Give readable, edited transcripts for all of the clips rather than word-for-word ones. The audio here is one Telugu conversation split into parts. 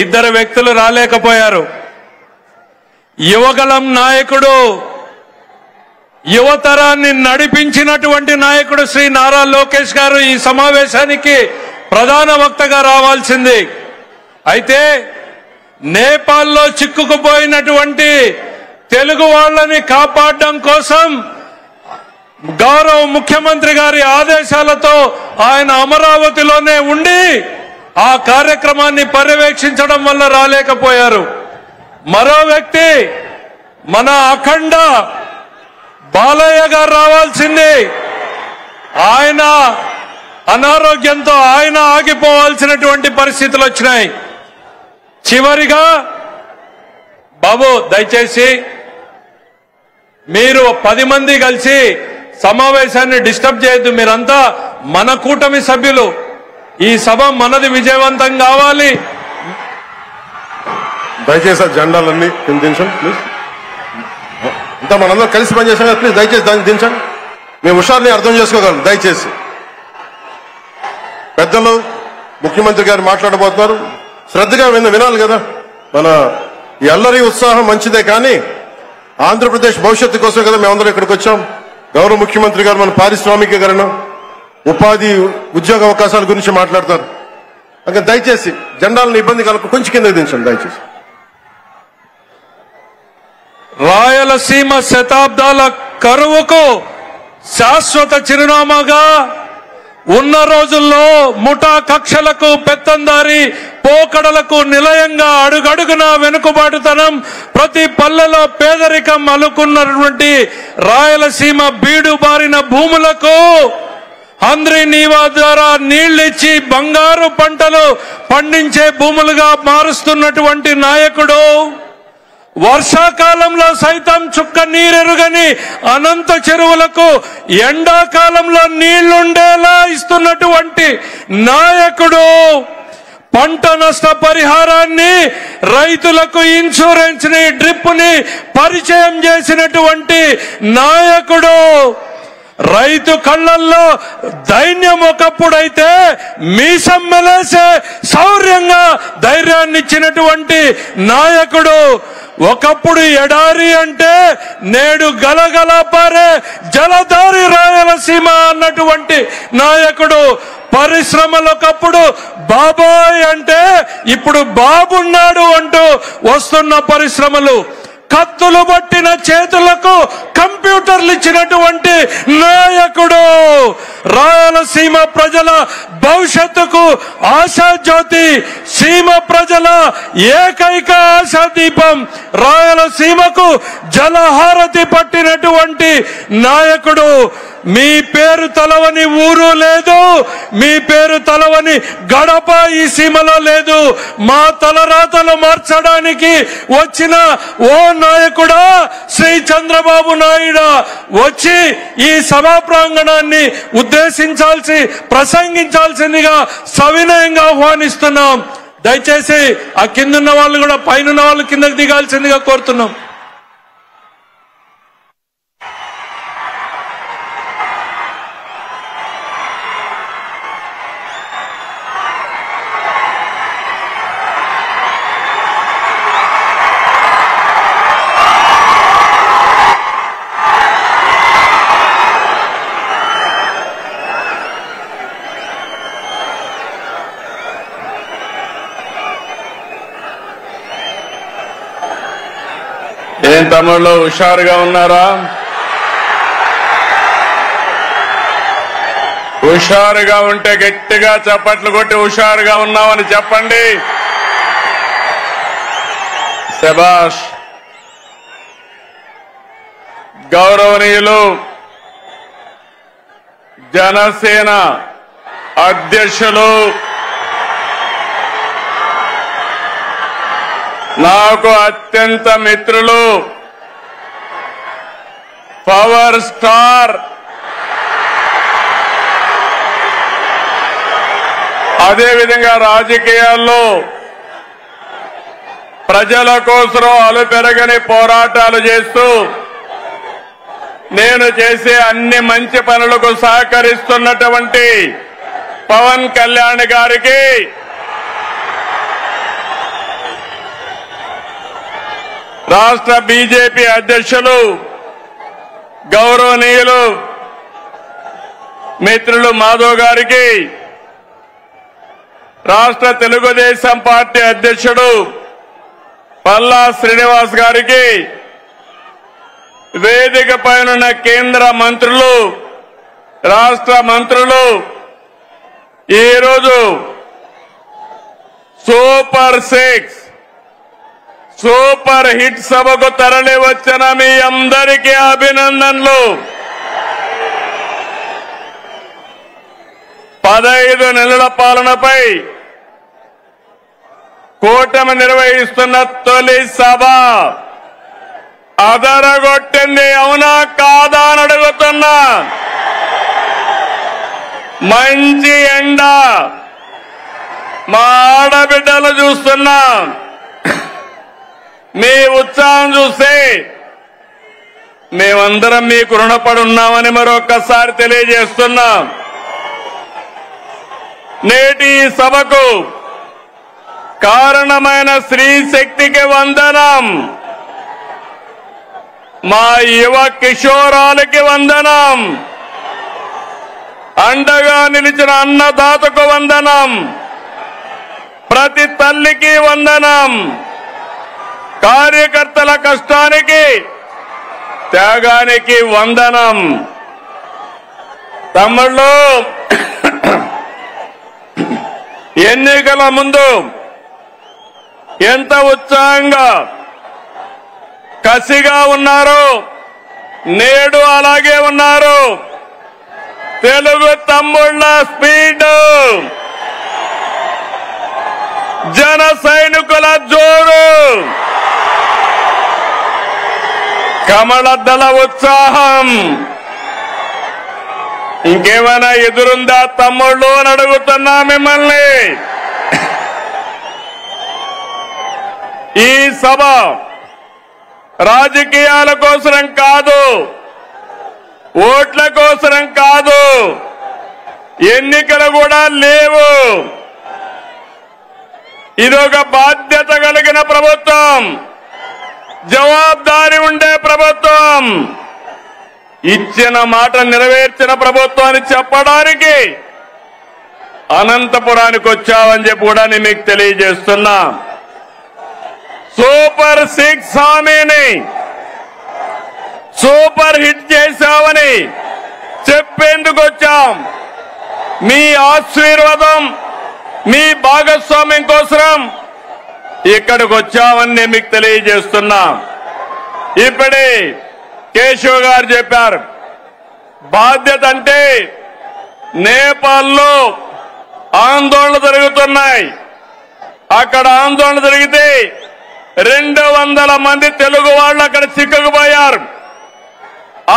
ఇద్దరు వ్యక్తులు రాలేకపోయారు. యువగళం నాయకుడు, యువతరాన్ని నడిపించినటువంటి నాయకుడు శ్రీ నారా లోకేష్ గారు ఈ సమావేశానికి ప్రధాన వక్తగా రావాల్సింది. అయితే నేపాల్లో చిక్కుకుపోయినటువంటి తెలుగు వాళ్ళని కాపాడడం కోసం గౌరవ ముఖ్యమంత్రి గారి ఆదేశాలతో ఆయన అమరావతిలోనే ఉండి ఆ కార్యక్రమాన్ని పర్యవేక్షించడం వల్ల రాలేకపోయారు. మరో వ్యక్తి మన అఖండ బాలయ్య గారు రావాల్సింది. ఆయన అనారోగ్యంతో ఆయన ఆగిపోవాల్సినటువంటి పరిస్థితులు వచ్చినాయి. చివరిగా బాబు దయచేసి మీరు 10 మంది కలిసి సమావేశాన్ని డిస్టర్బ్ చేయొద్దు. మీరంతా మన కూటమి సభ్యులు. ఈ సభ మనది, విజయవంతం కావాలి. దయచేసి జెండాలన్నీ దించండి ప్లీజ్. ఇంత మనందరం కలిసి పనిచేసాం కదా, ప్లీజ్ దయచేసి దాన్ని దించండి. మేము హుషారుని అర్థం చేసుకోగలం. దయచేసి పెద్దలు ముఖ్యమంత్రి గారు మాట్లాడబోతున్నారు, శ్రద్ధగా వినాలి కదా. మన ఈ అల్లరి ఉత్సాహం మంచిదే, కానీ ఆంధ్రప్రదేశ్ భవిష్యత్తు కోసం కదా మేమందరం ఇక్కడికి వచ్చాం. గౌరవ ముఖ్యమంత్రి గారు మన పారిశ్రామికీకరణ, ఉపాధి, ఉద్యోగ అవకాశాల గురించి మాట్లాడతారు. ఇంకా దయచేసి జెండాలను ఇబ్బంది కలప కొంచెం కిందకి దించండి దయచేసి. రాయలసీమ శతాబ్దాల కరువుకు శాశ్వత చిరునామాగా ఉన్న రోజుల్లో ముఠా కక్షలకు, పెత్తందారి పోకడలకు నిలయంగా అడుగడుగున వెనుకబాటుతనం, ప్రతి పల్లెలో పేదరికం అలుకున్నటువంటి రాయలసీమ బీడు బారిన భూములకు హంద్రీ నీవా ద్వారా నీళ్లిచ్చి బంగారు పంటలు పండించే భూములుగా మారుస్తున్నటువంటి నాయకుడు, వర్షాకాలంలో సైతం చుక్క నీరెరుగని అనంత చెరువులకు ఎండాకాలంలో నీళ్లుండేలా ఇస్తున్నటువంటి నాయకుడు, పంట నష్ట పరిహారాన్ని, రైతులకు ఇన్సూరెన్స్ ని, డ్రిప్ ని పరిచయం చేసినటువంటి నాయకుడు, రైతు కళ్ళల్లో ధైర్యం ఒకప్పుడైతే మీసం మెలేసే శౌర్యంగా ధైర్యాన్ని ఇచ్చినటువంటి నాయకుడు, ఒకప్పుడు ఎడారి అంటే నేడు గలగల పారే జలధారి రాయలసీమ అన్నటువంటి నాయకుడు, పరిశ్రమలు ఒకప్పుడు బాబాయ్ అంటే ఇప్పుడు బాబున్నాడు అంటూ వస్తున్న పరిశ్రమలు, కత్తులు పట్టిన చేతులకు కంప్యూటర్లు ఇచ్చినటువంటి నాయకుడు, రాయలసీమ ప్రజల భవిష్యత్తుకు ఆశాజ్యోతి, సీమ ప్రజల ఏకైక ఆశాదీపం, రాయలసీమకు జలహారతి పట్టినటువంటి నాయకుడు. మీ పేరు తలవని ఊరు లేదు, మీ పేరు తలవని గడప ఈ సీమలో లేదు. మా తలరాతలు మార్చడానికి వచ్చిన ఓ నాయకుడా, శ్రీ చంద్రబాబు నాయుడు వచ్చి ఈ సభా ప్రాంగణాన్ని ఉద్దేశించాల్సి, ప్రసంగించాల్సిందిగా సవినయంగా ఆహ్వానిస్తున్నాం. దయచేసి ఆ కిందున్న వాళ్ళు కూడా పైన వాళ్ళు కిందకి దిగాల్సిందిగా కోరుతున్నాం. ఏం తమ్ముళ్ళు హుషారుగా ఉన్నారా? హుషారుగా ఉంటే గట్టిగా చప్పట్లు కొట్టి హుషారుగా ఉన్నామని చెప్పండి. శభాష్. గౌరవనీయులు జనసేన అధ్యక్షులు, నాకు అత్యంత మిత్రులు, పవర్ స్టార్, అదేవిధంగా రాజకీయాల్లో ప్రజల కోసం అలుపెరగని పోరాటాలు చేస్తూ నేను చేసే అన్ని మంచి పనులకు సహకరిస్తున్నటువంటి పవన్ కళ్యాణ్ గారికి రాష్ట్ర బీజేపీ అధ్యక్షులు గౌరవనీయులు మిత్రులు మాధవ్ గారికి, రాష్ట్ర తెలుగుదేశం పార్టీ అధ్యక్షుడు పల్లా శ్రీనివాస్ గారికి, వేదిక పైనున్న కేంద్ర మంత్రులు, రాష్ట్ర మంత్రులు, ఈరోజు సూపర్ 6 సూపర్ హిట్ సభకు తరలి వచ్చిన మీ అందరికీ అభినందనలు. 15 నెలల పాలనపై కూటమి నిర్వహిస్తున్న తొలి సభ అదరగొట్టింది. అవునా కాదా అని అడుగుతున్నా. మంచి ఎండ, మా ఆడబిడ్డలు చూస్తున్నా. మీ ఉత్సాహం చూస్తే మేమందరం మీకు రుణపడి ఉన్నామని మరొక్కసారి తెలియజేస్తున్నాం. నేటి ఈ సభకు కారణమైన స్త్రీ శక్తికి వందనం, మా యువ కిషోరాలకి వందనం, అండగా నిలిచిన అన్నదాతకు వందనం, ప్రతి తల్లికి వందనం, కార్యకర్తల కష్టానికి త్యాగానికి వందనం. తమ్ముళ్ళు, ఎన్నికల ముందు ఎంత ఉత్సాహంగా కసిగా ఉన్నారు, నేడు అలాగే ఉన్నారు. తెలుగు తమ్ముళ్ళ స్పీడ్, జన సైనికుల జోరు, కమలదళ ఉత్సాహం ఇంకేమైనా ఎదురుందా తమ్ముళ్ళు అని అడుగుతున్నా మిమ్మల్ని. ఈ సభ రాజకీయాల కోసరం కాదు, ఓట్ల కోసరం కాదు, ఎన్నికలు కూడా లేవు. ఇదొక బాధ్యత కలిగిన ప్రభుత్వం, జవాబుదారీ ఉండే ప్రభుత్వం, ఇచ్చిన మాట నెరవేర్చిన ప్రభుత్వం అని చెప్పడానికి అనంతపురానికి వచ్చావని చెప్పి కూడా నేను మీకు తెలియజేస్తున్నా. సూపర్ 6 హామీని సూపర్ హిట్ చేశామని చెప్పేందుకు వచ్చాం. మీ ఆశీర్వాదం, మీ భాగస్వామ్యం కోసం ఇక్కడికి వచ్చామని నేను మీకు తెలియజేస్తున్నా. ఇప్పుడే కేశవ్ గారు చెప్పారు, బాధ్యత అంటే నేపాల్లో ఆందోళన జరుగుతున్నాయి. అక్కడ ఆందోళన జరిగితే 200 మంది తెలుగు వాళ్ళు అక్కడ చిక్కుకుపోయారు.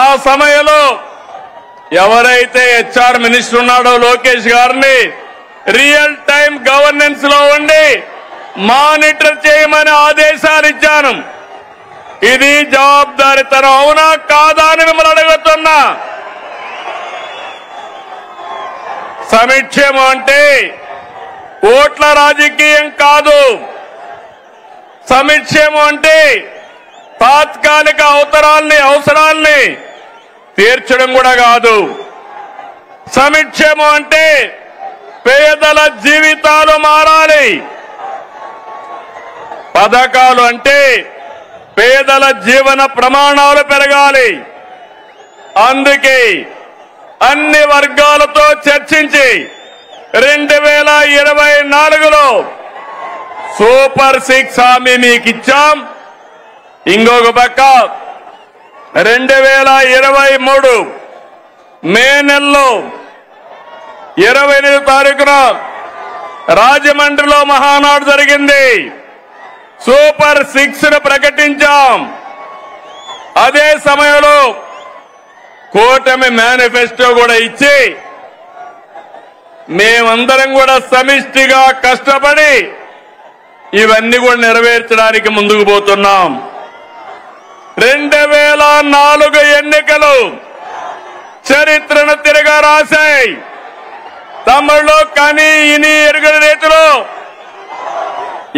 ఆ సమయంలో ఎవరైతే హెచ్ఆర్ మినిస్టర్ ఉన్నాడో లోకేష్ గారిని రియల్ టైం గవర్నెన్స్ లో ఉండి మానిటర్ చేయమని ఆదేశాలు ఇచ్చాను. ఇది జవాబుదారీతనం, అవునా కాదా అని మిమ్మల్ని అడుగుతున్నా. సమీక్షేమం అంటే ఓట్ల రాజకీయం కాదు. సమీక్షేమం అంటే తాత్కాలిక అవసరాల్ని తీర్చడం కూడా కాదు. సమీక్షేమం అంటే పేదల జీవితాలు మారాలి. పథకాలు అంటే పేదల జీవన ప్రమాణాలు పెరగాలి. అందుకే అన్ని వర్గాలతో చర్చించి 2024లో సూపర్ 6 హామీ మీకు ఇచ్చాం. ఇంకొక పక్క 2023 మే నెలలో 28వ తారీఖున రాజమండ్రిలో మహానాడు జరిగింది. సూపర్ 6ను ప్రకటించాం. అదే సమయంలో కూటమి మేనిఫెస్టో కూడా ఇచ్చి మేమందరం కూడా సమిష్టిగా కష్టపడి ఇవన్నీ కూడా నెరవేర్చడానికి ముందుకు పోతున్నాం. 2004 ఎన్నికలు చరిత్రను తిరగా రాశాయి. తమిళలో కానీ ఇని ఎరుగని రీతిలో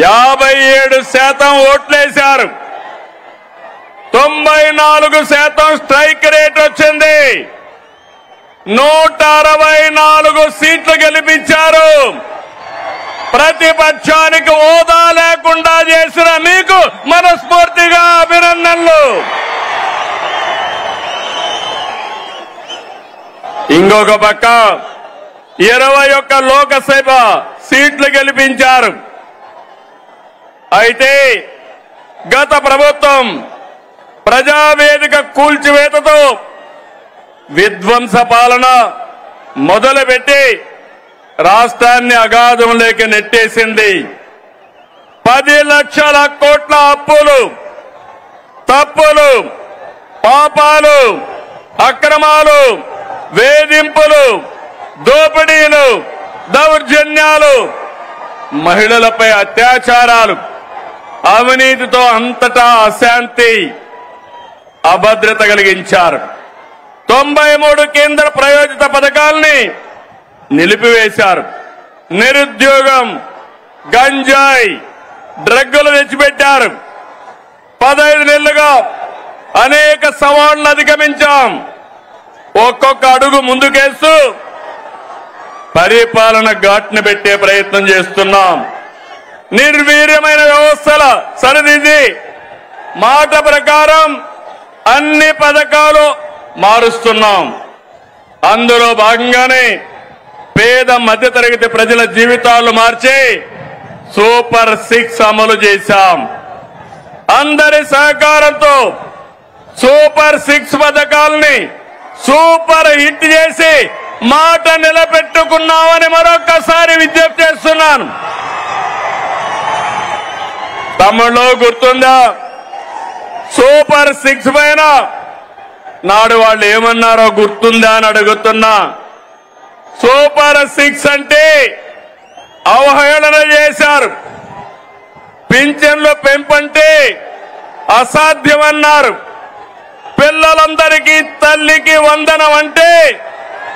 57% ఓట్లేశారు. 94% స్ట్రైక్ రేట్ వచ్చింది. 164 సీట్లు గెలిపించారు. ప్రతిపక్షానికి హోదా లేకుండా చేసిన మీకు మనస్ఫూర్తిగా అభినందనలు. ఇంకొక పక్క 21 లోకసభ సీట్లు గెలిపించారు. అయితే గత ప్రభుత్వం ప్రజావేదిక కూల్చివేతతో విధ్వంస పాలన మొదలుపెట్టి రాష్ట్రాన్ని అగాధంలోకి నెట్టేసింది. 10 లక్షల కోట్ల అప్పులు, తప్పులు, పాపాలు, అక్రమాలు, వేధింపులు, దోపిడీలు, దౌర్జన్యాలు, మహిళలపై అత్యాచారాలు, అవినీతితో అంతటా అశాంతి, అభద్రత కలిగించారు. 93 కేంద్ర ప్రాయోజిత పథకాల్ని నిలిపివేశారు. నిరుద్యోగం, గంజాయి, డ్రగ్గులు తెచ్చిపెట్టారు. 15 నెలలుగా అనేక సవాళ్లను అధిగమించాం. ఒక్కొక్క అడుగు ముందుకేస్తూ పరిపాలన ఘాట్ను పెట్టే ప్రయత్నం చేస్తున్నాం. నిర్వీర్యమైన వ్యవస్థల సరిదిద్ది మాట ప్రకారం అన్ని పథకాలు మారుస్తున్నాం. అందులో భాగంగానే పేద మధ్యతరగతి ప్రజల జీవితాలు మార్చి సూపర్ 6 అమలు చేశాం. అందరి సహకారంతో సూపర్ 6 పథకాలని సూపర్ హిట్ చేసి మాట నిలబెట్టుకున్నామని మరొక్కసారి విజ్ఞప్తి చేస్తున్నాను. తమిళలో గుర్తుందా? సూపర్ 6 పైన నాడు వాళ్ళు ఏమన్నారో గుర్తుందా అని అడుగుతున్నా. సూపర్ 6 అంటే అవహేళన చేశారు. పింఛన్లు పెంపంటే అసాధ్యమన్నారు. పిల్లలందరికీ తల్లికి వందనం అంటే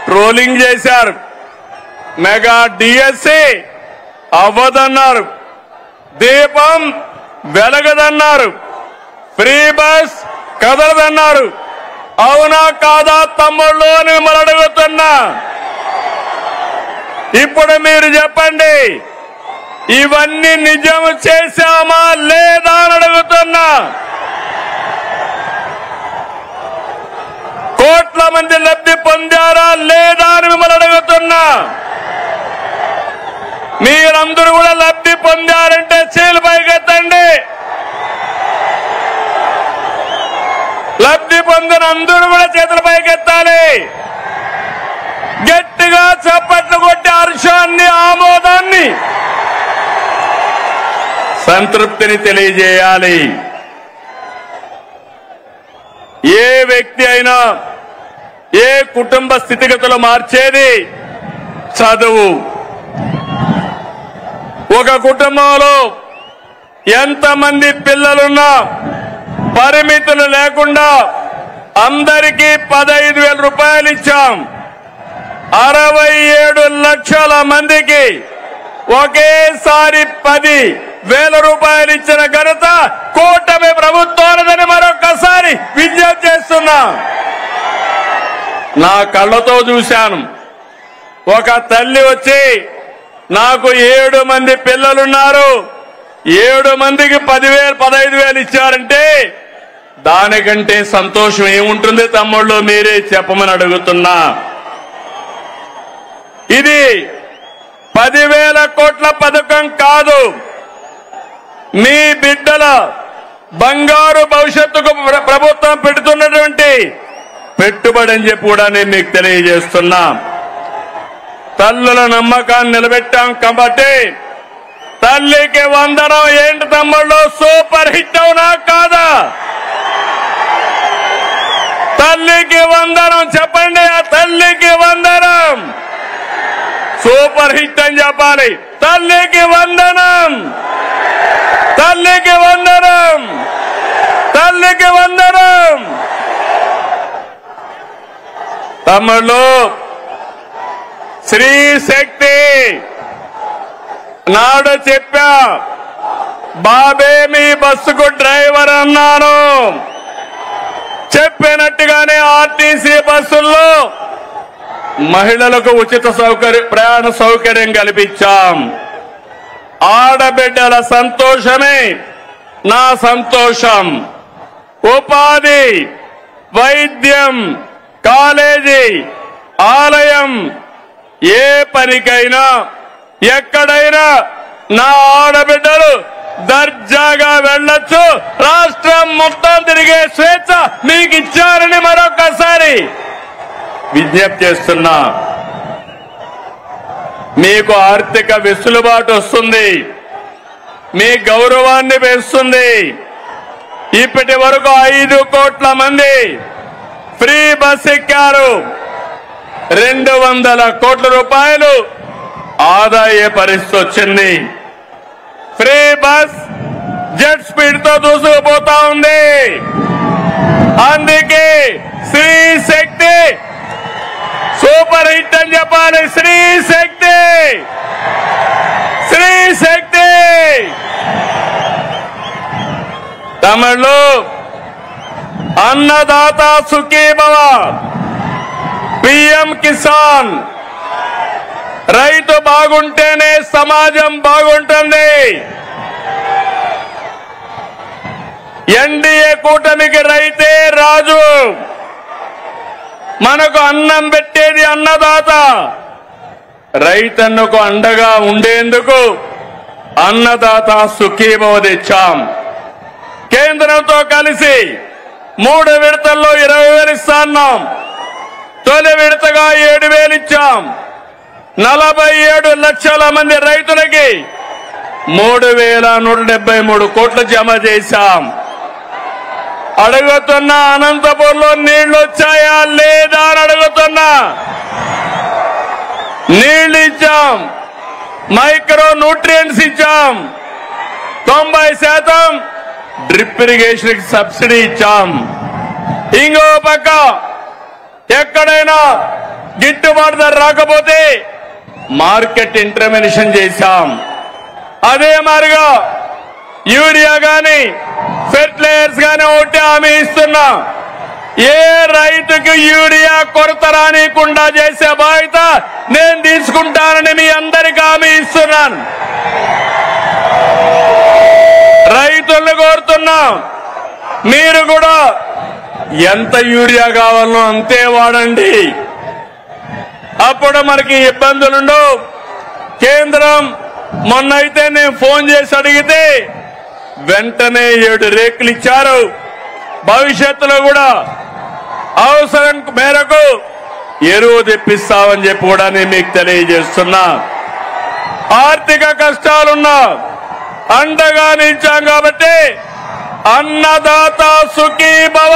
ట్రోలింగ్ చేశారు. మెగా డిఎస్సి అవ్వదన్నారు. దీపం వెలగదన్నారు. Free bus కదలదన్నారు. అవునా కాదా తమ్ముళ్ళు అని మిమ్మల్ని అడుగుతున్నా. ఇప్పుడు మీరు చెప్పండి, ఇవన్నీ నిజం చేశామా లేదా అని అడుగుతున్నా. కోట్ల మంది లబ్ధి పొందారా లేదా అని మిమ్మల్ని అడుగుతున్నా. మీరందరూ కూడా లబ్ధి పొందారంటే చేతులు పైకెత్తండి. లబ్ధి పొందిన అందరూ కూడా చేతుల పైకెత్తాలి. గట్టిగా చప్పట్లు కొట్టి హర్షాన్ని, ఆమోదాన్ని, సంతృప్తిని తెలియజేయాలి. ఏ వ్యక్తి అయినా, ఏ కుటుంబ స్థితిగతులు మార్చేది చదువు. ఒక కుటుంబంలో ఎంతమంది పిల్లలున్నా పరిమితులు లేకుండా అందరికీ 15,000 రూపాయలు ఇచ్చాం. 67 లక్షల మందికి ఒకేసారి 10,000 రూపాయలు ఇచ్చిన ఘనత కూటమి ప్రభుత్వానిదని మరొకసారి విజ్ఞప్తి చేస్తున్నా. నా కళ్ళతో చూశాను. ఒక తల్లి వచ్చి నాకు 7 మంది పిల్లలున్నారు, 7 మందికి 10,000 15,000 ఇచ్చారంటే దానికంటే సంతోషం ఏముంటుంది తమ్ముళ్ళు? మీరే చెప్పమని అడుగుతున్నా. ఇది 10,000 కోట్ల పథకం కాదు. మీ బిడ్డల బంగారు భవిష్యత్తుకు ప్రభుత్వం పెడుతున్నటువంటి పెట్టుబడి అని చెప్పి కూడా నేను మీకు తెలియజేస్తున్నా. తల్లుల నమ్మకాన్ని నిలబెట్టాం కాబట్టి తల్లికి వందనం ఏంటి తమ్ముళ్ళు? సూపర్ హిట్ అవునా కాదా? తల్లికి వందనం చెప్పండి. ఆ తల్లికి వందనం సూపర్ హిట్ అని చెప్పాలి. తల్లికి వందనం, తల్లికి వందనం, తల్లికి వందనం. తమ్ముళ్ళు, స్త్రీ శక్తి నాడు చెప్పా, బాబే మీ బస్సుకు డ్రైవర్ అన్నాను. చెప్పినట్టుగానే ఆర్టీసీ బస్సుల్లో మహిళలకు ఉచిత ప్రయాణ సౌకర్యం కల్పించాం. ఆడబిడ్డల సంతోషమే నా సంతోషం. ఉపాధి, వైద్యం, కాలేజీ, ఆలయం, ఏ పనికైనా ఎక్కడైనా నా ఆడబిడ్డలు దర్జాగా వెళ్ళొచ్చు. రాష్ట్రం మొత్తం తిరిగే స్వేచ్ఛ మీకు ఇచ్చారని మరొకసారి విజ్ఞప్తి చేస్తున్నా. మీకు ఆర్థిక వెసులుబాటు వస్తుంది, మీ గౌరవాన్ని పెంచుతుంది. ఇప్పటి వరకు 5 కోట్ల మంది ఫ్రీ బస్ ఎక్కారు. 200 కోట్ల రూపాయలు ఆదాయ పరిస్థితి వచ్చింది. ఫ్రీ బస్ జెట్ స్పీడ్ తో దూసుకుపోతా ఉంది. అందుకే శ్రీ శక్తి సూపర్ హిట్ అని చెప్పాలి. శ్రీ శక్తి, శ్రీ శక్తి. తమిళ్లో అన్నదాత సుఖీభవ, పిఎం కిసాన్. రైతు బాగుంటేనే సమాజం బాగుంటుంది. ఎన్డీఏ కూటమికి రైతే రాజు. మనకు అన్నం పెట్టేది అన్నదాత. రైతన్నకు అండగా ఉండేందుకు అన్నదాత సుఖీభవ తెచ్చాం. కేంద్రంతో కలిసి 3 విడతల్లో 20,000 ఇస్తాన్నాం. తొలి విడతగా 7,000 ఇచ్చాం. 47 లక్షల మంది రైతులకి 3,173 కోట్లు జమ చేశాం. అడుగుతున్నా, అనంతపురంలో నీళ్లు వచ్చాయా లేదా అని అడుగుతున్నా. నీళ్లు ఇచ్చాం, మైక్రో న్యూట్రియంట్స్ ఇచ్చాం, 90% డ్రిప్ ఇరిగేషన్ కి సబ్సిడీ ఇచ్చాం. ఇంకో పక్క ఎక్కడైనా గిట్టుబాటు ధర రాకపోతే మార్కెట్ ఇంటర్వెన్షన్ చేశాం. అదే మాదిరిగా యూరియా గాని ఫెర్టిలైజర్స్ గాని ఒకటి హామీ ఇస్తున్నా. ఏ రైతుకు యూరియా కొరత రానికుండా చేసే బాధ్యత నేను తీసుకుంటానని మీ అందరికీ హామీ ఇస్తున్నాను. రైతులను కోరుతున్నా, మీరు కూడా ఎంత యూరియా కావాలనో అంతే వాడండి. అప్పుడు మనకి ఇబ్బందులుండవు. కేంద్రం మొన్నైతే నేను ఫోన్ చేసి అడిగితే వెంటనే 7 రేకులు ఇచ్చారు. భవిష్యత్తులో కూడా అవసరం మేరకు ఎరువు తెప్పిస్తామని చెప్పి కూడా నేను మీకు తెలియజేస్తున్నా. ఆర్థిక కష్టాలున్నా అండగా నిలిచాం కాబట్టి అన్నదాత సుఖీభవ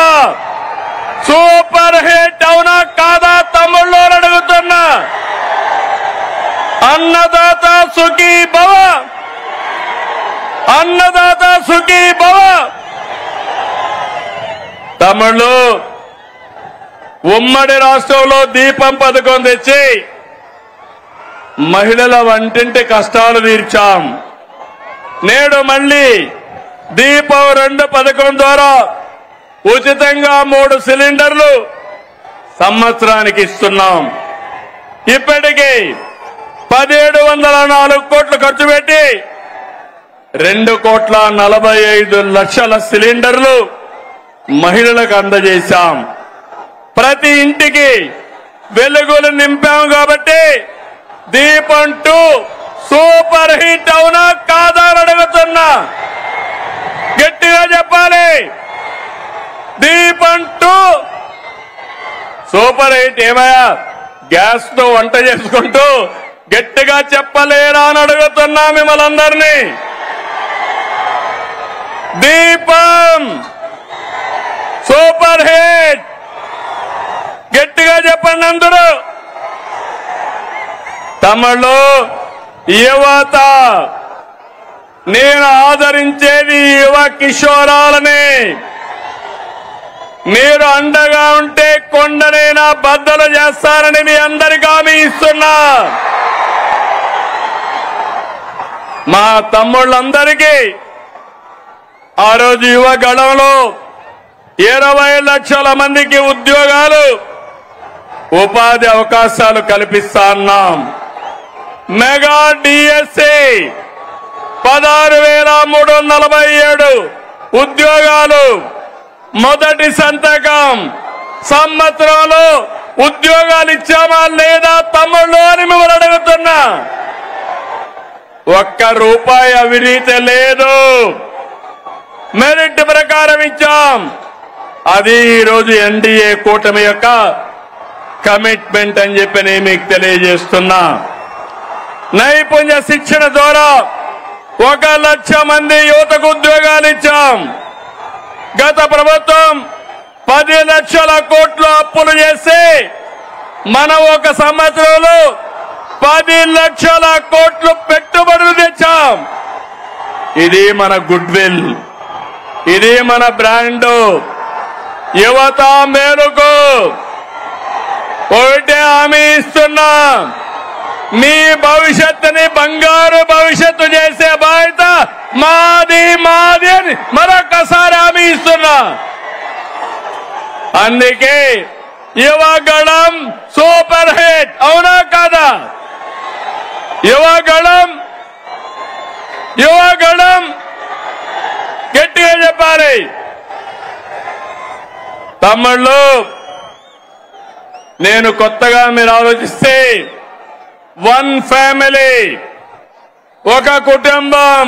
సూపర్ హిట్ అవునా కాదా తమ్ముళ్ళు అడుగుతున్నా. అన్నదాత సుఖీభవ, అన్నదాత సుఖీభవ. తమిళ్లు ఉమ్మడి రాష్ట్రంలో దీపం పథకం తెచ్చి మహిళల వంటింటి కష్టాలు తీర్చాం. నేడు మళ్లీ దీపం 2 పథకం ద్వారా ఉచితంగా 3 సిలిండర్లు సంవత్సరానికి ఇస్తున్నాం. ఇప్పటికీ 1,704 కోట్లు ఖర్చు పెట్టి 2,45,00,000 సిలిండర్లు మహిళలకు అందజేశాం. ప్రతి ఇంటికి వెలుగులు నింపాం కాబట్టి దీపం 2 సూపర్ హిట్ అవునా కాదా అని అడుగుతున్నా. గట్టిగా చెప్పాలి. దీపం 2 సూపర్ హిట్. ఏమయ్యా గ్యాస్ తో వంట చేసుకుంటూ గట్టిగా చెప్పలేరా అని అడుగుతున్నా మిమ్మల్ని అందరినీ. దీపం సూపర్ హిట్. గట్టిగా చెప్పండి అందరూ. తమిళ్లో యువత, నేను ఆదరించేది యువ కిషోరాలని. మీరు అండగా ఉంటే కొండనైనా బద్దలు చేస్తారని మీ అందరికీ హామీ ఇస్తున్నా. మా తమ్ముళ్ళందరికీ ఆ రోజు యువ గళంలో 20 లక్షల మందికి ఉద్యోగాలు ఉపాధి అవకాశాలు కల్పిస్తా ఉన్నాం. మెగా డిఎస్సి 16,347 ఉద్యోగాలు. మొదటి సంతకం. సంవత్సరంలో ఉద్యోగాలు ఇచ్చామా లేదా తమ్ముళ్ళు అని మిమ్మల్ని అడుగుతున్నా. ₹1 అవినీతి లేదు. మెరిట్ ప్రకారం ఇచ్చాం. అది ఈరోజు ఎన్డీఏ కూటమి యొక్క కమిట్మెంట్ అని చెప్పి నేను మీకు తెలియజేస్తున్నా. నైపుణ్య శిక్షణ ద్వారా 1 లక్ష మంది యువతకు ఉద్యోగాలు ఇచ్చాం. గత ప్రభుత్వం 10 లక్షల కోట్లు అప్పులు చేసి మనం 1 సంవత్సరంలో 10 లక్షల కోట్లు పెట్టుబడులు తెచ్చాం. ఇది మన గుడ్ విల్, ఇది మన బ్రాండ్. యువత మేలుకు ఒకటే హామీ ఇస్తున్నా, మీ భవిష్యత్తుని బంగారు భవిష్యత్తు చేసే బాధ్యత మాది మాది అని మరొకసారి హామీ ఇస్తున్నా. అందుకే యువగళం సూపర్ హిట్, అవునా కాదా? యువగళం గట్టిగా చెప్పాలి. తమ్ముళ్ళు, నేను కొత్తగా మీరు ఆలోచిస్తే 1 ఫ్యామిలీ, 1 కుటుంబం,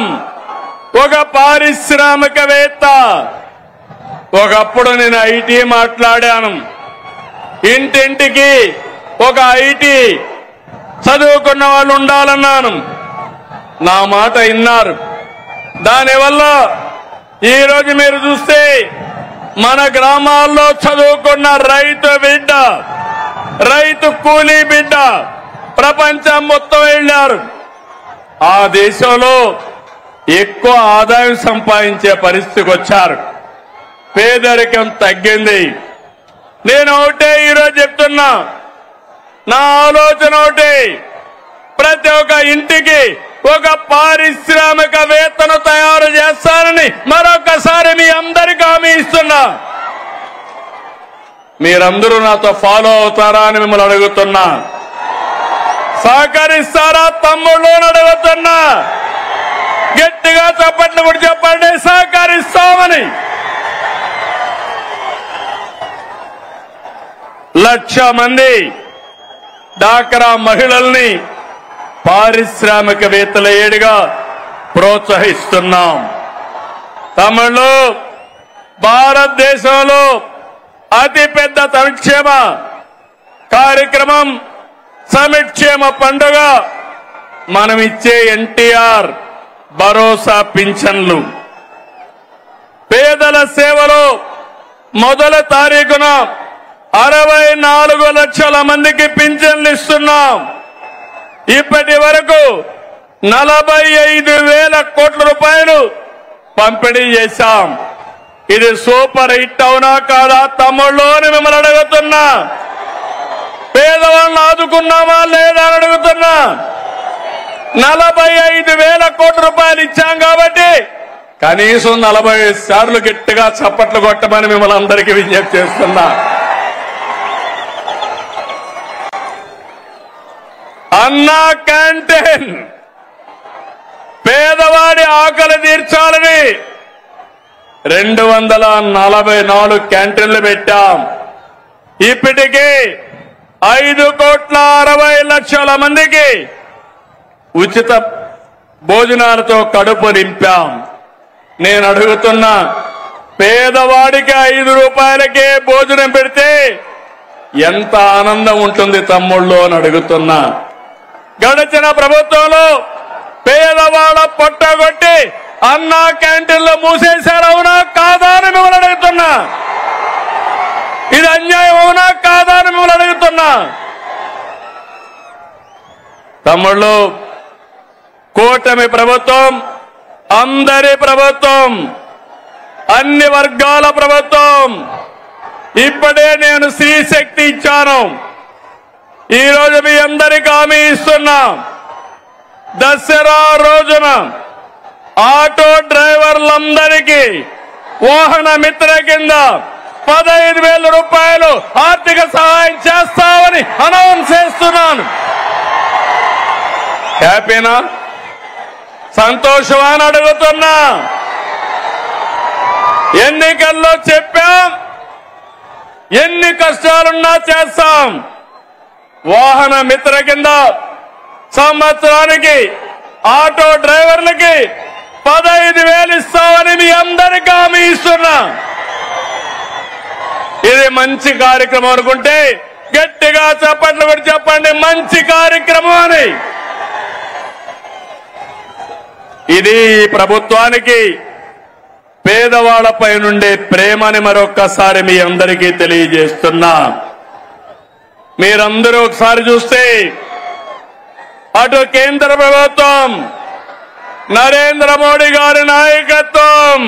1 పారిశ్రామికవేత్త. ఒకప్పుడు నేను ఐటీ మాట్లాడాను. ఇంటింటికి 1 ఐటీ చదువుకున్న వాళ్ళు ఉండాలన్నాను. నా మాట విన్నారు. దానివల్ల ఈరోజు మీరు చూస్తే మన గ్రామాల్లో చదువుకున్న రైతు బిడ్డ, రైతు కూలీ బిడ్డ ప్రపంచం మొత్తం వెళ్ళారు. ఆ దేశంలో ఎక్కువ ఆదాయం సంపాదించే పరిస్థితికి వచ్చారు. పేదరికం తగ్గింది. నేను ఒకటే ఈరోజు చెప్తున్నా, నా ఆలోచన ఒకటి, ప్రతి ఒక్క ఇంటికి 1 పారిశ్రామికవేత్తను తయారు చేస్తానని మరొకసారి మీ అందరికీ హామీ ఇస్తున్నా. మీరందరూ నాతో ఫాలో అవుతారా అని మిమ్మల్ని అడుగుతున్నా. సహకరిస్తారా తమ్ముళ్ళు అని అడుగుతున్నా. గట్టిగా చప్పట్లు కూడా చెప్పండి, సహకరిస్తామని. 1,00,000 మంది డాక్రా మహిళల్ని పారిశ్రామికవేత్తల ఏడుగా ప్రోత్సహిస్తున్నాం. తమిళలో భారతదేశంలో అతిపెద్ద సంక్షేమ కార్యక్రమం సమిక్షేమ పండుగ మనం ఇచ్చే ఎన్టీఆర్ భరోసా పింఛన్లు. పేదల సేవలో మొదటి తారీఖున 64 లక్షల మందికి పింఛన్లు ఇస్తున్నాం. ఇప్పటి వరకు 45,000 కోట్ల రూపాయలు పంపిణీ చేశాం. ఇది సూపర్ హిట్, అవునా కాదా తమ్ముళ్ళు అని మిమ్మల్ని అడుగుతున్నా. పేదవాళ్ళని ఆదుకున్నామా లేదా అని అడుగుతున్నా. 45,000 కోట్ల రూపాయలు ఇచ్చాం కాబట్టి కనీసం 40 సార్లు గట్టిగా చప్పట్లు కొట్టమని మిమ్మల్ని అందరికీ విజ్ఞప్తి చేస్తున్నా. అన్నా క్యాంటీన్, పేదవాడి ఆకలి తీర్చాలని 244 క్యాంటీన్లు పెట్టాం. ఇప్పటికీ 5,60,00,000 మందికి ఉచిత భోజనాలతో కడుపు నింపాం. నేను అడుగుతున్నా, పేదవాడికి 5 రూపాయలకే భోజనం పెడితే ఎంత ఆనందం ఉంటుంది తమ్ముళ్ళు అని అడుగుతున్నా. గడిచిన ప్రభుత్వంలో పేదవాళ్ళ పొట్టగొట్టి అన్నా క్యాంటీన్లు మూసేశారు, అవునా కాదా అని మిమ్మల్ని అడుగుతున్నా. ఇది అన్యాయం, అవునా కాదా అని మిమ్మల్ని అడుగుతున్నా. తమ్ముళ్ళు, కూటమి ప్రభుత్వం అందరి ప్రభుత్వం, అన్ని వర్గాల ప్రభుత్వం. ఇప్పుడే నేను స్త్రీ శక్తి ఇచ్చాను. ఈ రోజు మీ అందరికీ హామీ ఇస్తున్నా, దసరా రోజున ఆటో డ్రైవర్లందరికీ వాహన మిత్ర కింద 15,000 రూపాయలు ఆర్థిక సహాయం చేస్తామని అనౌన్స్ చేస్తున్నాను. హ్యాపీనా? సంతోషమా అని అడుగుతున్నా. ఎన్నికల్లో చెప్పాం, ఎన్ని కష్టాలున్నా చేస్తాం. వాహన మిత్ర కింద సంవత్సరానికి ఆటో డ్రైవర్లకి 15,000 ఇస్తామని మీ అందరికీ హామీ ఇస్తున్నా. ఇది మంచి కార్యక్రమం అనుకుంటే గట్టిగా చప్పట్లు పెట్టి చెప్పండి, మంచి కార్యక్రమం అని. ఇది ప్రభుత్వానికి పేదవాళ్లపై నుండే ప్రేమని మరొక్కసారి మీ అందరికీ తెలియజేస్తున్నా. మీరందరూ ఒకసారి చూస్తే అటు కేంద్ర ప్రభుత్వం నరేంద్ర మోడీ గారి నాయకత్వం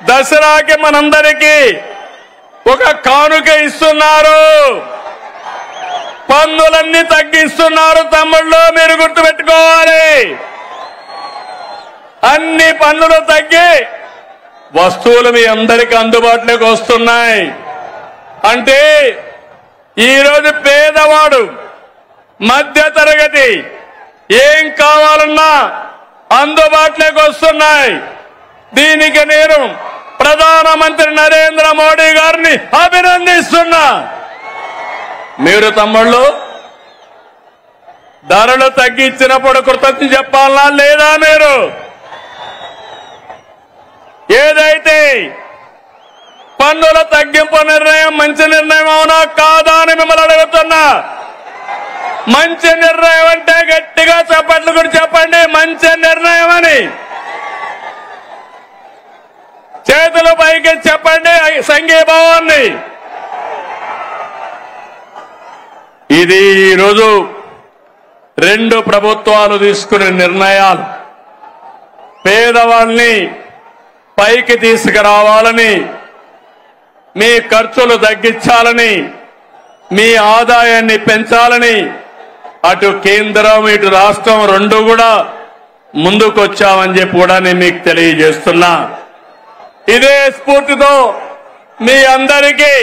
దసరాకి మనందరికీ ఒక కానుక ఇస్తున్నారు. పన్నులన్నీ తగ్గిస్తున్నారు తమ్ముళ్ళు, మీరు గుర్తుపెట్టుకోవాలి. అన్ని పన్నులు తగ్గి వస్తువులు మీ అందరికీ అందుబాటులోకి వస్తున్నాయి. అంటే ఈరోజు పేదవాడు, మధ్య తరగతి ఏం కావాలన్నా అందుబాటులోకి వస్తున్నాయి. దీనికి నేను ప్రధానమంత్రి నరేంద్ర మోడీ గారిని అభినందిస్తున్నా. మీరు తమ్ముళ్ళు ధరలు తగ్గించినప్పుడు కృతజ్ఞత చెప్పాలా లేదా? మీరు ఏదైతే పన్నుల తగ్గింపు నిర్ణయం మంచి నిర్ణయం అవునా కాదా అని మిమ్మల్ని అడుగుతున్నా. మంచి నిర్ణయం అంటే గట్టిగా చప్పట్లు కూడా చెప్పండి, మంచి నిర్ణయం అని. చేతులు పైకి చెప్పండి సంఘీభావాన్ని. ఇది ఈరోజు 2 ప్రభుత్వాలు తీసుకునే నిర్ణయాలు. పేదవాళ్ళని పైకి తీసుకురావాలని, మీ ఖర్చులు తగ్గించాలని, మీ ఆదాయాన్ని పెంచాలని అటు కేంద్రం ఇటు రాష్ట్రం 2 కూడా ముందుకొచ్చామని చెప్పి కూడా నేను మీకు తెలియజేస్తున్నా. ఇదే స్ఫూర్తితో మీ అందరికీ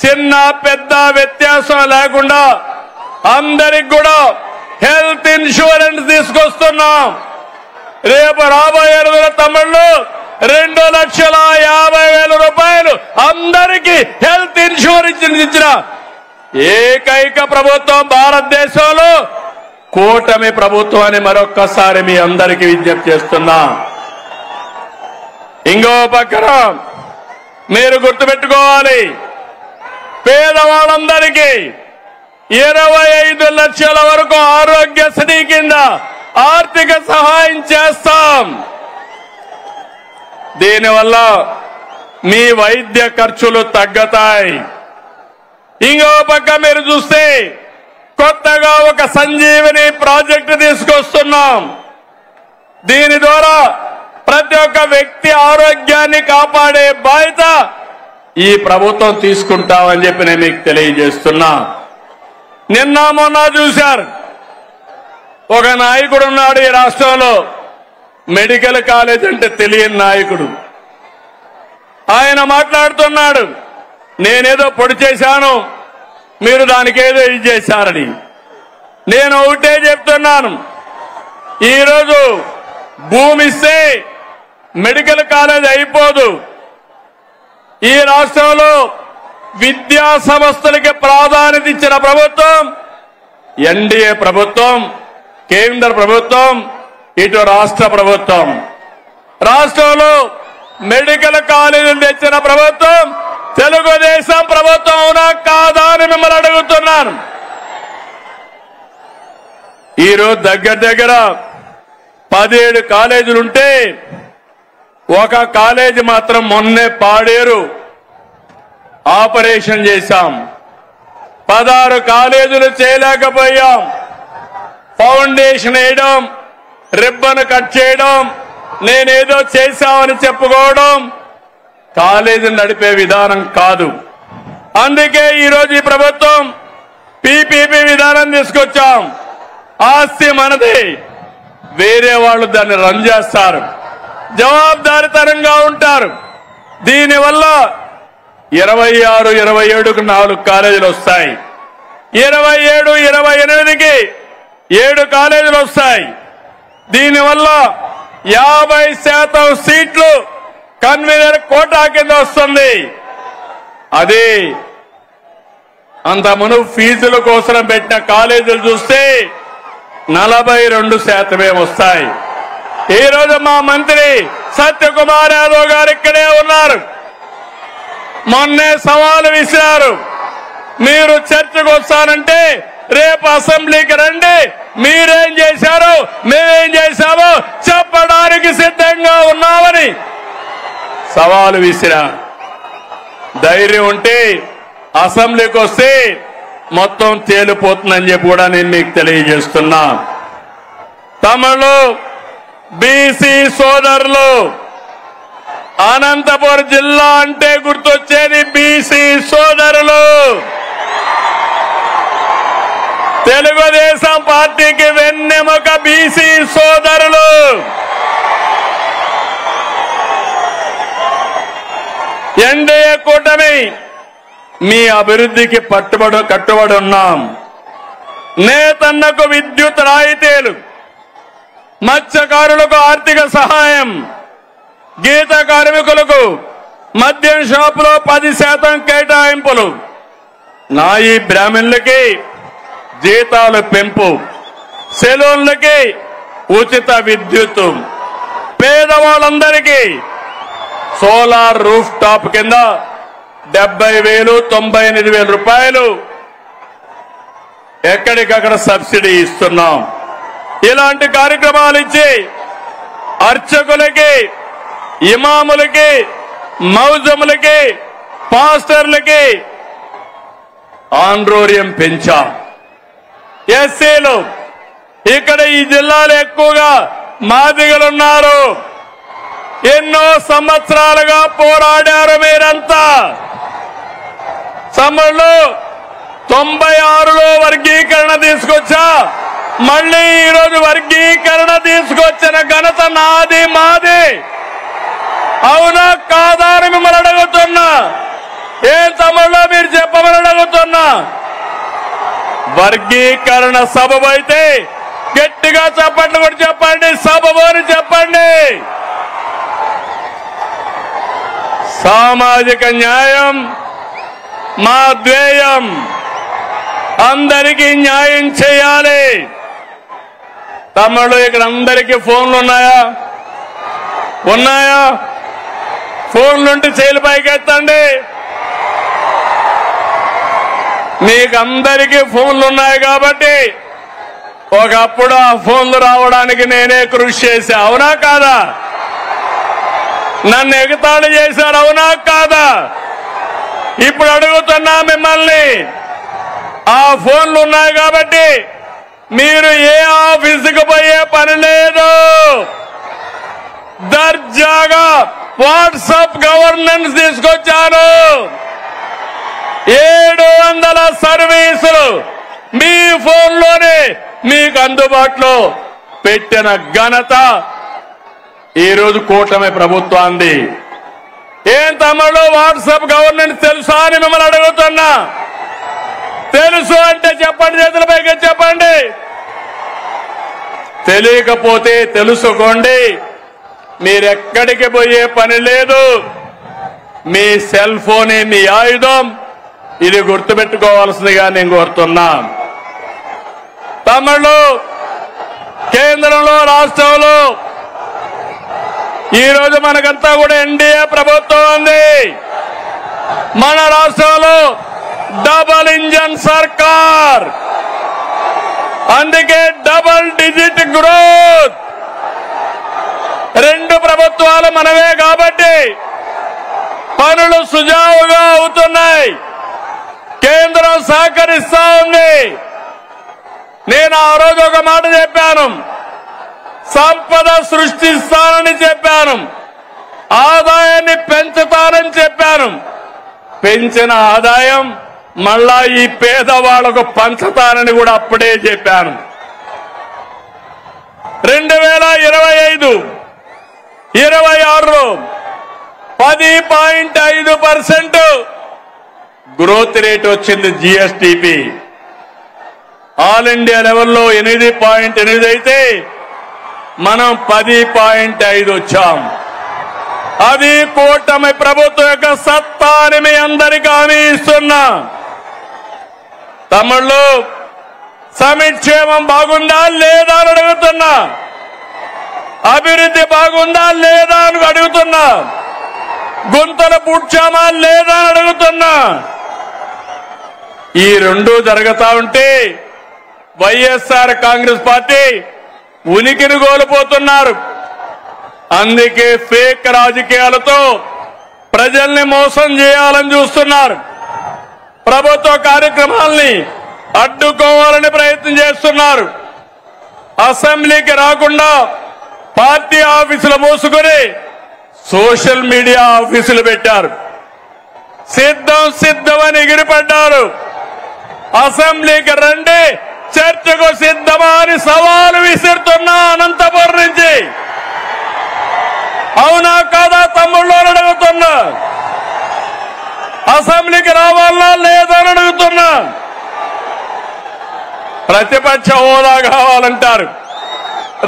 చిన్న పెద్ద వ్యత్యాసం లేకుండా అందరికి కూడా హెల్త్ ఇన్సూరెన్స్ తీసుకొస్తున్నాం. రేపు రాబోయే రోజుల తమ్ముళ్ళు 2,50,000 రూపాయలు అందరికీ హెల్త్ ఇన్సూరెన్స్ ఇచ్చిన ఏకైక ప్రభుత్వం భారతదేశంలో కూటమి ప్రభుత్వం అని మరొక్కసారి మీ అందరికీ విజ్ఞప్తి చేస్తున్నా. ఇంకో పక్కన మీరు గుర్తుపెట్టుకోవాలి, పేదవాళ్ళందరికీ 25 లక్షల వరకు ఆరోగ్యశ్రీ కింద ఆర్థిక సహాయం చేస్తాం. దీనివల్ల మీ వైద్య ఖర్చులు తగ్గుతాయి. ఇంకో పక్క మీరు చూస్తే కొత్తగా ఒక సంజీవని ప్రాజెక్టు తీసుకొస్తున్నాం. దీని ద్వారా ప్రతి ఒక్క వ్యక్తి ఆరోగ్యాన్ని కాపాడే బాధ్యత ఈ ప్రభుత్వం తీసుకుంటామని చెప్పి నేను మీకు తెలియజేస్తున్నా. నిన్న మొన్న చూశారు, ఒక నాయకుడు ఉన్నాడు ఈ రాష్ట్రంలో, మెడికల్ కాలేజ్ అంటే తెలియని నాయకుడు. ఆయన మాట్లాడుతున్నాడు, నేనేదో పొడి చేశాను, మీరు దానికేదో ఇది చేశారని. నేను ఒకటే చెప్తున్నాను, ఈరోజు భూమి ఇస్తే మెడికల్ కాలేజ్ అయిపోదు. ఈ రాష్ట్రంలో విద్యా సంస్థలకి ప్రాధాన్యత ఇచ్చిన ప్రభుత్వం ఎన్డీఏ ప్రభుత్వం, కేంద్ర ప్రభుత్వం, ఇటు రాష్ట్ర ప్రభుత్వం. రాష్ట్రంలో మెడికల్ కాలేజీలు తెచ్చిన ప్రభుత్వం తెలుగుదేశం ప్రభుత్వం అవునా కాదా అని మిమ్మల్ని అడుగుతున్నాను. ఈరోజు దగ్గర 17 కాలేజీలుంటే ఒక కాలేజీ మాత్రం మొన్నే పాడేరు ఆపరేషన్ చేశాం. 16 కాలేజీలు చేయలేకపోయాం. ఫౌండేషన్ వేయడం, రిబ్బన్ కట్ చేయడం, నేనేదో చేశామని చెప్పుకోవడం కాలేజీని నడిపే విధానం కాదు. అందుకే ఈరోజు ఈ ప్రభుత్వం పీపీపీ విధానం తీసుకొచ్చాం. ఆస్తి మనది, వేరే వాళ్ళు దాన్ని రన్ చేస్తారు, జవాబుదారీతనంగా ఉంటారు. దీనివల్ల 26, 27కు 4 కాలేజీలు వస్తాయి. 27, 28కి 7 కాలేజీలు వస్తాయి. దీనివల్ల 50% సీట్లు కన్వీనర్ కోటా కింద వస్తుంది. అది అంత మునుపు ఫీజుల కోసం పెట్టిన కాలేజీలు చూస్తే 42% వస్తాయి. ఈ రోజు మా మంత్రి సత్యకుమార్ యాదవ్ గారు ఇక్కడే ఉన్నారు. మొన్నే సవాలు విసిరారు, మీరు చర్చకు వస్తానంటే రేపు అసెంబ్లీకి రండి, మీరేం చేశారో మేమేం చేశామో చెప్పడానికి సిద్ధంగా ఉన్నామని సవాలు విసిరా. ధైర్యం ఉంటే అసెంబ్లీకి వస్తే మొత్తం తేలిపోతుందని చెప్పి కూడా నేను మీకు తెలియజేస్తున్నా. తమలో బీసీ సోదరులు, అనంతపురం జిల్లా అంటే గుర్తొచ్చేది బీసీ సోదరులు. తెలుగుదేశం పార్టీకి వెన్నెముక బీసీ సోదరులు. ఎన్డీఏ కూటమి మీ అభివృద్ధికి కట్టుబడి ఉన్నాం. నేతన్నకు విద్యుత్ రాయితీలు, మత్స్యకారులకు ఆర్థిక సహాయం, గీత కార్మికులకు మద్యం షాపులో 10% కేటాయింపులు, నాయి బ్రాహ్మణులకి జీతాలు పెంపు, సెలూన్లకి ఉచిత విద్యుత్, పేదవాళ్ళందరికీ సోలార్ రూఫ్ టాప్ కింద 70,000, 98,000 రూపాయలు ఎక్కడికక్కడ సబ్సిడీ ఇస్తున్నాం. ఇలాంటి కార్యక్రమాలు ఇచ్చి అర్చకులకి, ఇమాములకి, మౌజములకి, పాస్టర్లకి ఆండ్రోరియం పెంచాం. ఎస్సీలు ఇక్కడ ఈ జిల్లాలో ఎక్కువగా మాదిగలున్నారు. ఎన్నో సంవత్సరాలుగా పోరాడారు మీరంతా. సమయంలో 96లో వర్గీకరణ తీసుకొచ్చా, మళ్ళీ ఈరోజు వర్గీకరణ తీసుకొచ్చిన ఘనత నాది, మాది. అవునా కాదా అని మిమ్మల్ని అడుగుతున్నా. ఏం తమ్ముళ్ళో మీరు చెప్పమని అడుగుతున్నా. వర్గీకరణ సబబు అయితే గట్టిగా చెప్పండి, కూడా చెప్పండి. సబబు అని చెప్పండి. సామాజిక న్యాయం మా ధ్యేయం. అందరికీ న్యాయం చేయాలి. తమ్ముళ్ళు ఇక్కడ అందరికీ ఫోన్లు ఉన్నాయా? ఉన్నాయా? ఫోన్లుంటే చేతులు పైకెత్తండి. మీకు అందరికీ ఫోన్లు ఉన్నాయి కాబట్టి ఒకప్పుడు ఆ ఫోన్లు రావడానికి నేనే కృషి చేశా. అవునా కాదా? నన్ను ఎగతాళి చేశారు. అవునా కాదా? ఇప్పుడు అడుగుతున్నా మిమ్మల్ని, ఆ ఫోన్లు ఉన్నాయి కాబట్టి మీరు ఏ ఆఫీసుకు పోయే పని లేదు. దర్జాగా వాట్సాప్ గవర్నెన్స్ తీసుకొచ్చారు. 700 సర్వీసులు మీ ఫోన్లోనే మీకు అందుబాటులో పెట్టిన ఘనత ఈరోజు కూటమి ప్రభుత్వాన్ని. ఏం తమ్ముడు వాట్సాప్ గవర్నెన్స్ తెలుసా అని మిమ్మల్ని అడుగుతున్నా. తెలుసు అంటే చెప్పండి, చేతులపైకి చెప్పండి. తెలియకపోతే తెలుసుకోండి. మీరెక్కడికి పోయే పని లేదు. మీ సెల్ ఫోనే మీ ఆయుధం. ఇది గుర్తుపెట్టుకోవాల్సిందిగా నేను కోరుతున్నా. తమిళ కేంద్రంలో, రాష్ట్రంలో ఈరోజు మనకంతా కూడా ఎన్డీఏ ప్రభుత్వం ఉంది. మన రాష్ట్రంలో డబల్ ఇంజన్ సర్కార్. అందుకే డబల్ డిజిట్ గ్రోత్. 2 ప్రభుత్వాలు మనవే కాబట్టి పనులు సుజావుగా అవుతున్నాయి. కేంద్రం సహకరిస్తా ఉంది. నేను ఆ రోజు ఒక మాట చెప్పాను, సంపద సృష్టిస్తానని చెప్పాను, ఆదాయాన్ని పెంచుతానని చెప్పాను. పెంచిన ఆదాయం మళ్ళా ఈ పేదవాళ్లకు పంచుతానని కూడా అప్పుడే చెప్పాను. 2025, 26లో 10.5% గ్రోత్ రేట్ వచ్చింది జిఎస్టిపి. ఆల్ ఇండియా లెవెల్లో 8.8 అయితే మనం 10.5 వచ్చాం. అది కూటమి ప్రభుత్వం యొక్క సత్తా అని మీ అందరికీ హామీ ఇస్తున్నా. తమిళ్లు సంక్షేమం బాగుందా లేదా అని అడుగుతున్నా. అభివృద్ధి బాగుందా లేదా అని అడుగుతున్నా. గుంతలు పూడ్చామా లేదా అని అడుగుతున్నా. ఈ రెండు జరుగుతా ఉంటే వైఎస్ఆర్ కాంగ్రెస్ పార్టీ ఉనికిని కోల్పోతున్నారు. అందుకే ఫేక్ రాజకీయాలతో ప్రజల్ని మోసం చేయాలని చూస్తున్నారు. ప్రభుత్వ కార్యక్రమాల్ని అడ్డుకోవాలని ప్రయత్నం చేస్తున్నారు. అసెంబ్లీకి రాకుండా పార్టీ ఆఫీసులు మూసుకొని సోషల్ మీడియా ఆఫీసులు పెట్టారు. సిద్ధమని ఎగిరిపడ్డారు. అసెంబ్లీకి రండి, చర్చకు సిద్ధమా అని సవాలు విసురుతున్నా అనంతపురం నుంచి. అవునా కాదా తమ్ముళ్ళు అడుగుతున్నా. అసెంబ్లీకి రావాలా లేదా అని అడుగుతున్నా. ప్రతిపక్ష హోదా కావాలంటారు.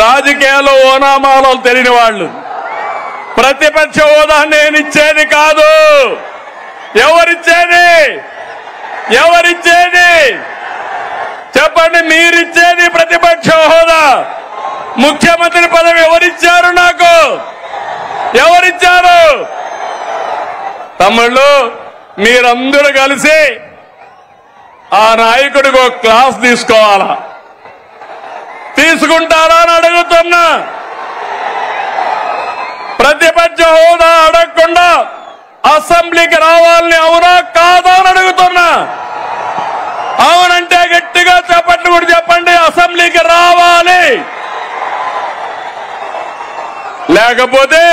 రాజకీయాల్లో ఓనామాలో తెలియని వాళ్ళు. ప్రతిపక్ష హోదా నేనిచ్చేది కాదు. ఎవరిచ్చేది? చెప్పండి. మీరిచ్చేది ప్రతిపక్ష హోదా. ముఖ్యమంత్రి పదవి ఎవరిచ్చారు? నాకు ఎవరిచ్చారు? తమ్ముళ్ళు, మీరందరూ కలిసి ఆ నాయకుడికి ఒక క్లాస్ తీసుకోవాలా? తీసుకుంటారా అని అడుగుతున్నా. ప్రతిపక్ష హోదా అడగకుండా అసెంబ్లీకి రావాలని అవునా కాదా అని అడుగుతున్నా. అవునంటే గట్టిగా చెప్పండి, కూడా చెప్పండి. అసెంబ్లీకి రావాలి. లేకపోతే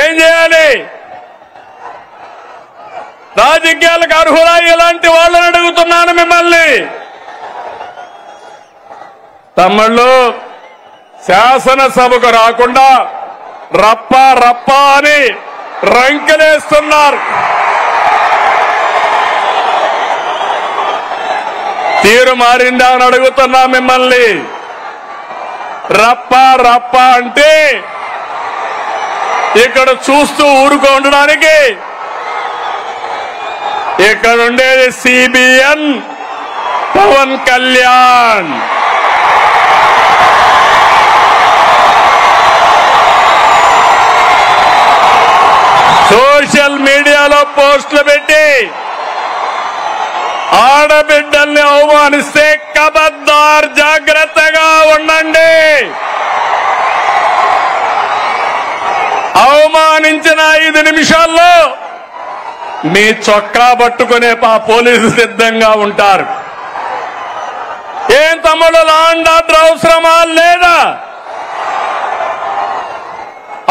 ఏం చేయాలి? రాజకీయాలకు అర్హులా ఇలాంటి వాళ్ళని అడుగుతున్నాను మిమ్మల్ని. తమ్ముళ్ళు, శాసనసభకు రాకుండా రప్ప అని రంకెలేస్తున్నారు. తీరు మారిందా అని అడుగుతున్నా మిమ్మల్ని. రప్ప అంటే ఇక్కడ చూస్తూ ఊరుకో ఉండడానికి. ఇక్కడ ఉండేది సిబిఎన్ పవన్ కళ్యాణ్. సోషల్ మీడియాలో పోస్టులు పెట్టి ఆడబిడ్డల్ని అవమానిస్తే ఖబర్దార్, జాగ్రత్తగా ఉండండి. అవమానించిన 5 నిమిషాల్లో మీ చొక్కా పట్టుకునే పోలీసు సిద్ధంగా ఉంటారు. ఏం తమ్ముడు, లాండ్ ఆర్డర్ అవసరమా లేదా?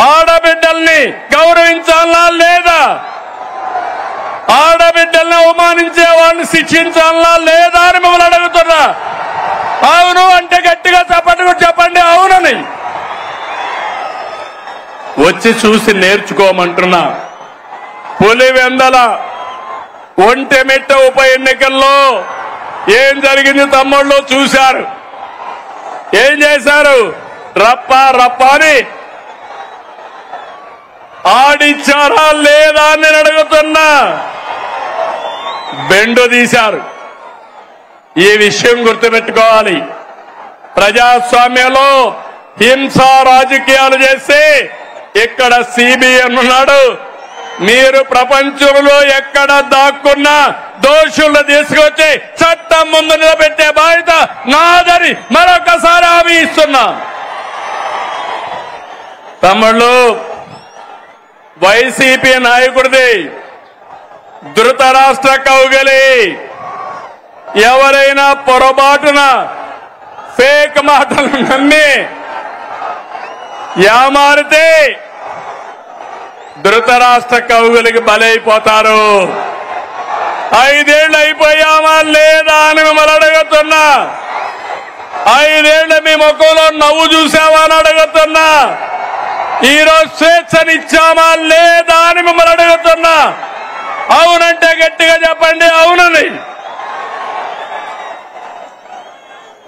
ఆడబిడ్డల్ని గౌరవించాలా లేదా? ఆడబిడ్డల్ని అవమానించే వాళ్ళని శిక్షించాలా లేదా అని మిమ్మల్ని అడుగుతున్నా. అవును అంటే గట్టిగా చెప్పండి అవునని. వచ్చి చూసి నేర్చుకోమంటున్నా. పులివెందల ఒంటెమిట్ట ఉప ఎన్నికల్లో ఏం జరిగింది తమ్ముళ్ళు చూశారు. ఏం చేశారు? రప్ప అని ఆడిచ్చారా లేదా అని నేను అడుగుతున్నా. బెండు తీశారు. ఈ విషయం గుర్తుపెట్టుకోవాలి. ప్రజాస్వామ్యంలో హింసా రాజకీయాలు చేస్తే ఇక్కడ సిబిఎన్ ఉన్నాడు. మీరు ప్రపంచంలో ఎక్కడ దాక్కున్నా దోషులను తీసుకొచ్చి చట్టం ముందు నిలబెట్టే బాధ్యత నాదని మరొకసారి హామీ ఇస్తున్నా. తమ్ముళ్ళు, వైసీపీ నాయకుడిది ధృతరాష్ట్ర కౌగిలి. ఎవరైనా పొరపాటున ఫేక్ మాటలు నమ్మి యామారితే ధృతరాష్ట్ర కౌగిలికి బలైపోతారు. 5 ఏళ్ళు అయిపోయామా లేదా అని మిమ్మల్ని అడుగుతున్నా. 5 ఏళ్ళు మీ ముఖంలో నవ్వు చూసావా అని అడుగుతున్నా. ఈరోజు స్వేచ్ఛనిచ్చామా లేదా అని మిమ్మల్ని అడుగుతున్నా. అవునంటే గట్టిగా చెప్పండి అవునని.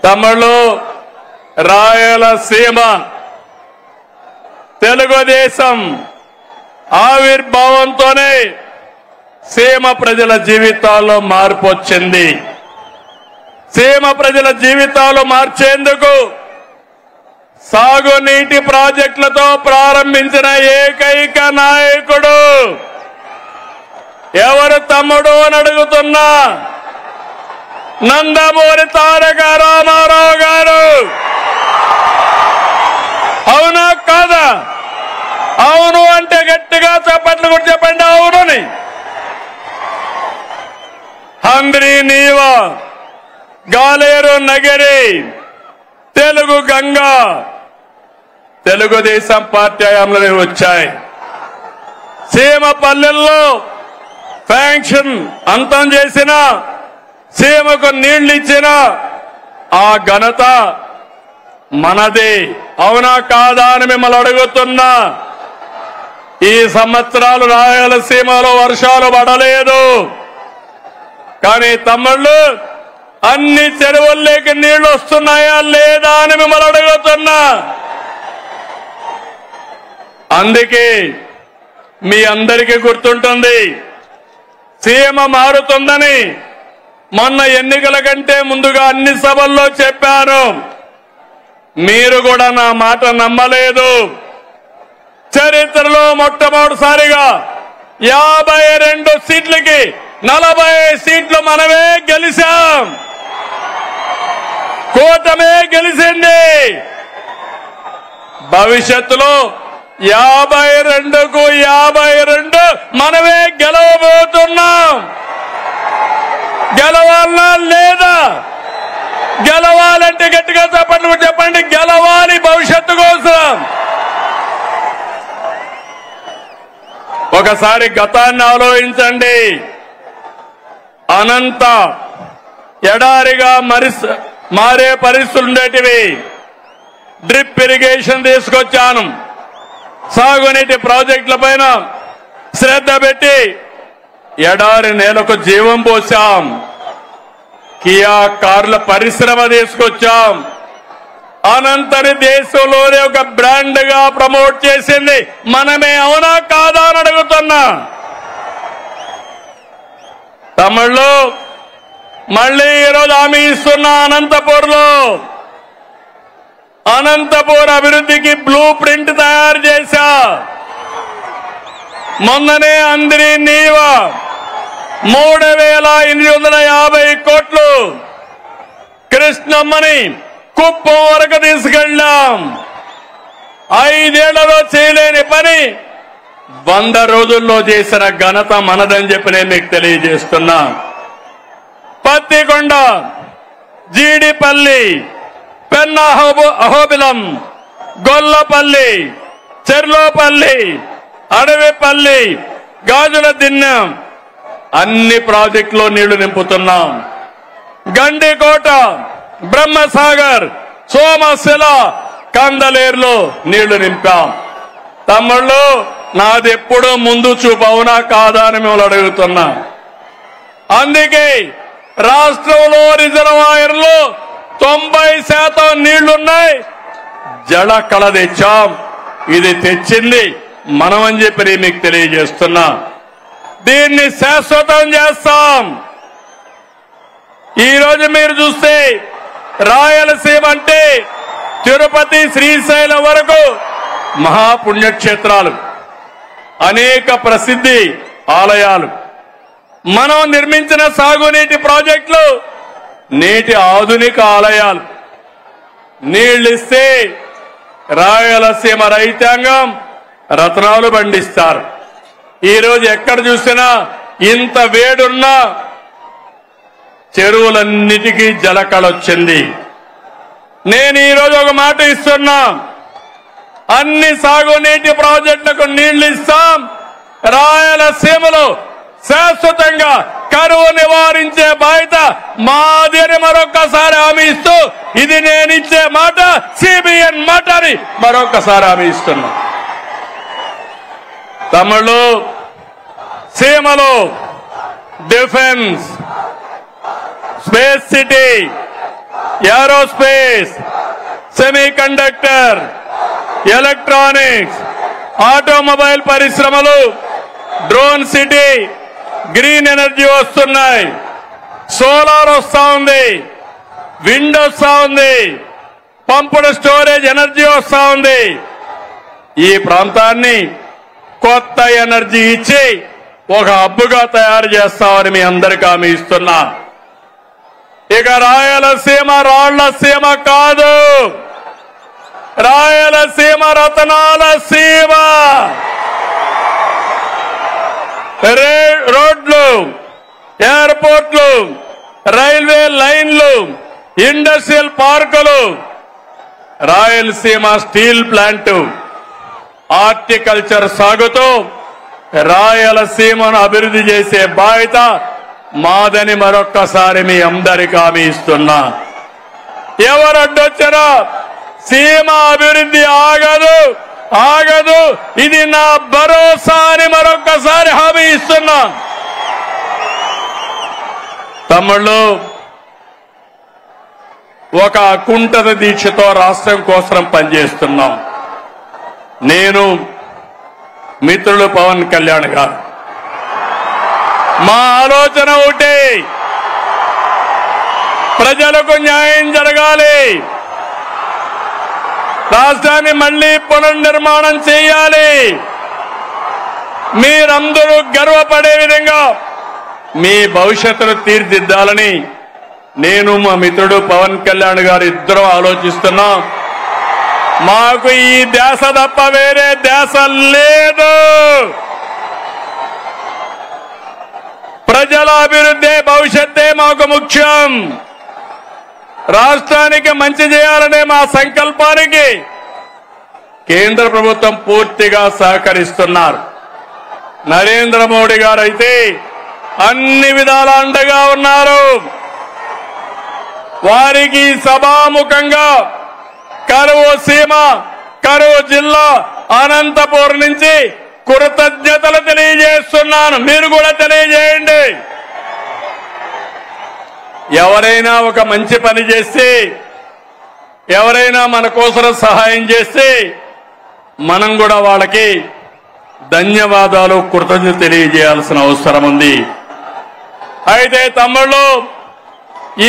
తమిళ రాయలసీమ తెలుగుదేశం ఆవిర్భావంతోనే సీమ ప్రజల జీవితాల్లో మార్పు వచ్చింది. సీమ ప్రజల జీవితాలు మార్చేందుకు సాగునీటి ప్రాజెక్టులతో ప్రారంభించిన ఏకైక నాయకుడు ఎవరు తమ్ముడు అని అడుగుతున్నా, నందమూరి తారక రామారావు గారు. అవునా కాదా? అవును అంటే గట్టిగా చప్పట్లు కూడా చెప్పండి అవునని. హంద్రీ నీవా, గాలేరు నగరి, తెలుగు గంగా తెలుగుదేశం పార్టీ హయాంలో వచ్చాయి. సీమ పల్లెల్లో ఫ్యాంక్షన్ అంతం చేసిన, సీమకు నీళ్లు ఇచ్చిన ఆ ఘనత మనది. అవునా కాదా అని మిమ్మల్ని అడుగుతున్నా. ఈ సంవత్సరాలు రాయలసీమలో వర్షాలు పడలేదు, కానీ తమ్ముళ్ళు అన్ని చెరువుల్లోకి నీళ్లు వస్తున్నాయా లేదా అని మిమ్మల్ని అడుగుతున్నా. అందుకే మీ అందరికీ గుర్తుంటుంది, సీమ మారుతుందని మొన్న ఎన్నికల కంటే ముందుగా అన్ని సభల్లో చెప్పాను. మీరు కూడా నా మాట నమ్మలేదు. చరిత్రలో మొట్టమొదటిసారిగా 52 సీట్లకి 40 సీట్లు మనమే గెలిచాం. కూటమే గెలిచింది. భవిష్యత్తులో 52కు 52 మనమే గెలవబోతున్నాం. గెలవాలనా లేదా? గెలవాలంటే గట్టిగా చెప్పండి. గెలవాలి భవిష్యత్తు కోసం. ఒకసారి గతాన్ని ఆలోచించండి. అనంత ఎడారిగా మారే పరిస్థితులు ఉండేటివి. డ్రిప్ ఇరిగేషన్ తీసుకొచ్చాను. సాగునీటి ప్రాజెక్టుల పైన శ్రద్ధ పెట్టి ఎడారి నేలకు జీవం పోసాం. కియా కార్ల పరిశ్రమ తీసుకొచ్చాం. అనంతని దేశంలోనే ఒక బ్రాండ్ గా ప్రమోట్ చేసింది మనమే. అవునా కాదా అని అడుగుతున్నా. తమిళ్లో మళ్ళీ ఈరోజు హామీ ఇస్తున్నా. అనంతపూర్ అభివృద్ధికి బ్లూ ప్రింట్ తయారు చేశా. మొన్ననే హంద్రీ నీవా 3850 కోట్లు కృష్ణమ్మని కుప్పం వరకు తీసుకెళ్ళాం. 5 ఏళ్లలో చేయలేని పని 100 రోజుల్లో చేసిన ఘనత మనదని చెప్పి నేను మీకు తెలియజేస్తున్నా. పత్తికొండ, జీడిపల్లి, పెన్నా అహోబిలం, గొల్లపల్లి, చెర్లోపల్లి, అడవిపల్లి, గాజుల దిన్నెం అన్ని ప్రాజెక్టులో నీళ్లు నింపుతున్నాం. గండికోట, బ్రహ్మసాగర్, సోమశిల, కందలేరులో నీళ్లు నింపాం. తమ్ముళ్ళు నాదెప్పుడూ ముందు చూపు. అవునా కాదా అని మిమ్మల్ని అడుగుతున్నా. అందుకే రాష్ట్రంలో రిజర్వాయర్లో 90% నీళ్లున్నాయి. జల కళ తెచ్చాం. ఇది తెచ్చింది మనమని చెప్పి మీకు తెలియజేస్తున్నా. దీన్ని శాశ్వతం చేస్తాం. ఈ రోజు మీరు చూస్తే రాయలసీమ అంటే తిరుపతి, శ్రీశైలం వరకు మహాపుణ్యక్షేత్రాలు, అనేక ప్రసిద్ధి ఆలయాలు, మనం నిర్మించిన సాగునీటి ప్రాజెక్టులు, నేటి ఆధునిక ఆలయాలు. నీళ్లిస్తే రాయలసీమ రైతాంగం రత్నాలు పండిస్తారు. ఈరోజు ఎక్కడ చూసినా ఇంత వేడున్నా చెరువులన్నిటికీ జలకళొచ్చింది. నేను ఈరోజు ఒక మాట ఇస్తున్నా. అన్ని సాగునీటి ప్రాజెక్టులకు నీళ్లు ఇస్తాం. రాయలసీమలో శాశ్వతంగా కరువు నివారించే బాధ్యత మాది అని మరొక్కసారి హామీ ఇస్తూ, ఇది నేనిచ్చే మాట, సిబిఎన్ మాట అని మరొక్కసారి హామీ ఇస్తున్నా. తమిళ సీమలో defence, space city, aerospace, semiconductor, electronics, automobile పరిశ్రమలు, డ్రోన్ సిటీ, గ్రీన్ ఎనర్జీ వస్తున్నాయి, సోలార్ వస్తా ఉంది, విండ్ వస్తా ఉంది, పంపుడ్ స్టోరేజ్ ఎనర్జీ వస్తా ఉంది. ఈ ప్రాంతాన్ని కొత్త ఎనర్జీ ఇచ్చి ఒక హబ్బుగా తయారు చేస్తామని మీ అందరికీ హామీ ఇస్తున్నా. ఇక రాయలసీమ రాళ్ల సీమ కాదు, రాయలసీమ రతనాల సీమ. రోడ్లు, ఎయిర్పోర్ట్లు, రైల్వే లైన్లు, ఇండస్ట్రియల్ పార్కులు, రాయలసీమ స్టీల్ ప్లాంట్, హార్టికల్చర్ సాగుతూ రాయలసీమను అభివృద్ధి చేసే బాధ్యత మాదని మరొక్కసారి మీ అందరికీ హామీ ఇస్తున్నా. ఎవరు అడ్డొచ్చారో సీమ అభివృద్ధి ఆగదు, ఆగదు. ఇది నా భరోసా అని మరొక్కసారి హామీ ఇస్తున్నా. తమ్ముళ్ళు, ఒక అకుంఠిత దీక్షతో రాష్ట్రం కోసం పనిచేస్తున్నాం. నేను, మిత్రులు పవన్ కళ్యాణ్ గారు, మా ఆలోచన ఒకటి, ప్రజలకు న్యాయం జరగాలి, రాష్ట్రాన్ని మళ్లీ పునర్నిర్మాణం చేయాలి, మీరందరూ గర్వపడే విధంగా మీ భవిష్యత్తును తీర్చిదిద్దాలని నేను, మా మిత్రుడు పవన్ కళ్యాణ్ గారు ఇద్దరం ఆలోచిస్తున్నాం. మాకు ఈ ధ్యాస తప్ప వేరే ధ్యాస లేదు. ప్రజల అభివృద్ధి, భవిష్యత్తే మాకు ముఖ్యం. రాష్ట్రానికి మంచి చేయాలనే మా సంకల్పానికి కేంద్ర ప్రభుత్వం పూర్తిగా సహకరిస్తున్నారు. నరేంద్ర మోడీ గారు అయితే అన్ని విధాల అండగా ఉన్నారు. వారికి సభాముఖంగా కరువు సీమ, కరువు జిల్లా అనంతపూర్ నుంచి కృతజ్ఞతలు తెలియజేస్తున్నాను. మీరు కూడా తెలియజేయండి. ఎవరైనా ఒక మంచి పని చేస్తే, ఎవరైనా మన కోసం సహాయం చేస్తే మనం కూడా వాళ్ళకి ధన్యవాదాలు, కృతజ్ఞత తెలియజేయాల్సిన అవసరం ఉంది. అయితే తమ్ముళ్ళు,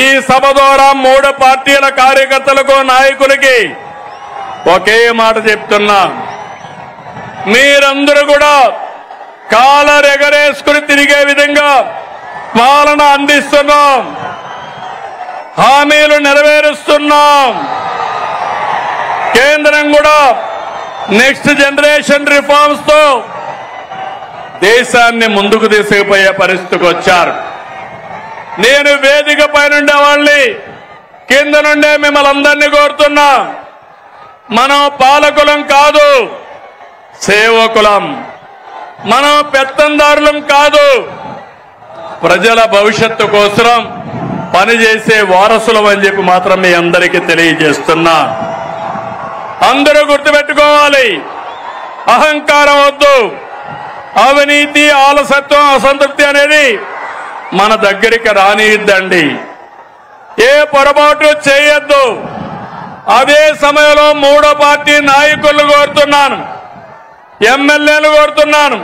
ఈ సభ ద్వారా 3 పార్టీల కార్యకర్తలకు, నాయకులకి ఒకే మాట చెప్తున్నా. మీరందరూ కూడా కాలరెగరేసుకుని తిరిగే విధంగా పాలన అందిస్తున్నాం, హామీలు నెరవేరుస్తున్నాం. కేంద్రం కూడా నెక్స్ట్ జనరేషన్ రిఫార్మ్స్ తో దేశాన్ని ముందుకు తీసుకుపోయే పరిస్థితికి వచ్చారు. నేను వేదిక పైనుండే వాళ్ళని, కింద నుండే మిమ్మల్ని అందరినీ కోరుతున్నా, మనం పాలకులం కాదు, సేవకులం. మనం పెత్తందారులం కాదు, ప్రజల భవిష్యత్తు కోసం పనిచేసే వారసులం అని చెప్పి మాత్రం మీ అందరికీ తెలియజేస్తున్నా. అందరూ గుర్తుపెట్టుకోవాలి, అహంకారం వద్దు, అవినీతి, ఆలసత్వం, అసంతృప్తి అనేది మన దగ్గరికి రానిద్దండి. ఏ పొరపాటు చేయొద్దు. అదే సమయంలో 3వ పార్టీ నాయకులను కోరుతున్నాను, ఎమ్మెల్యేలు కోరుతున్నాను,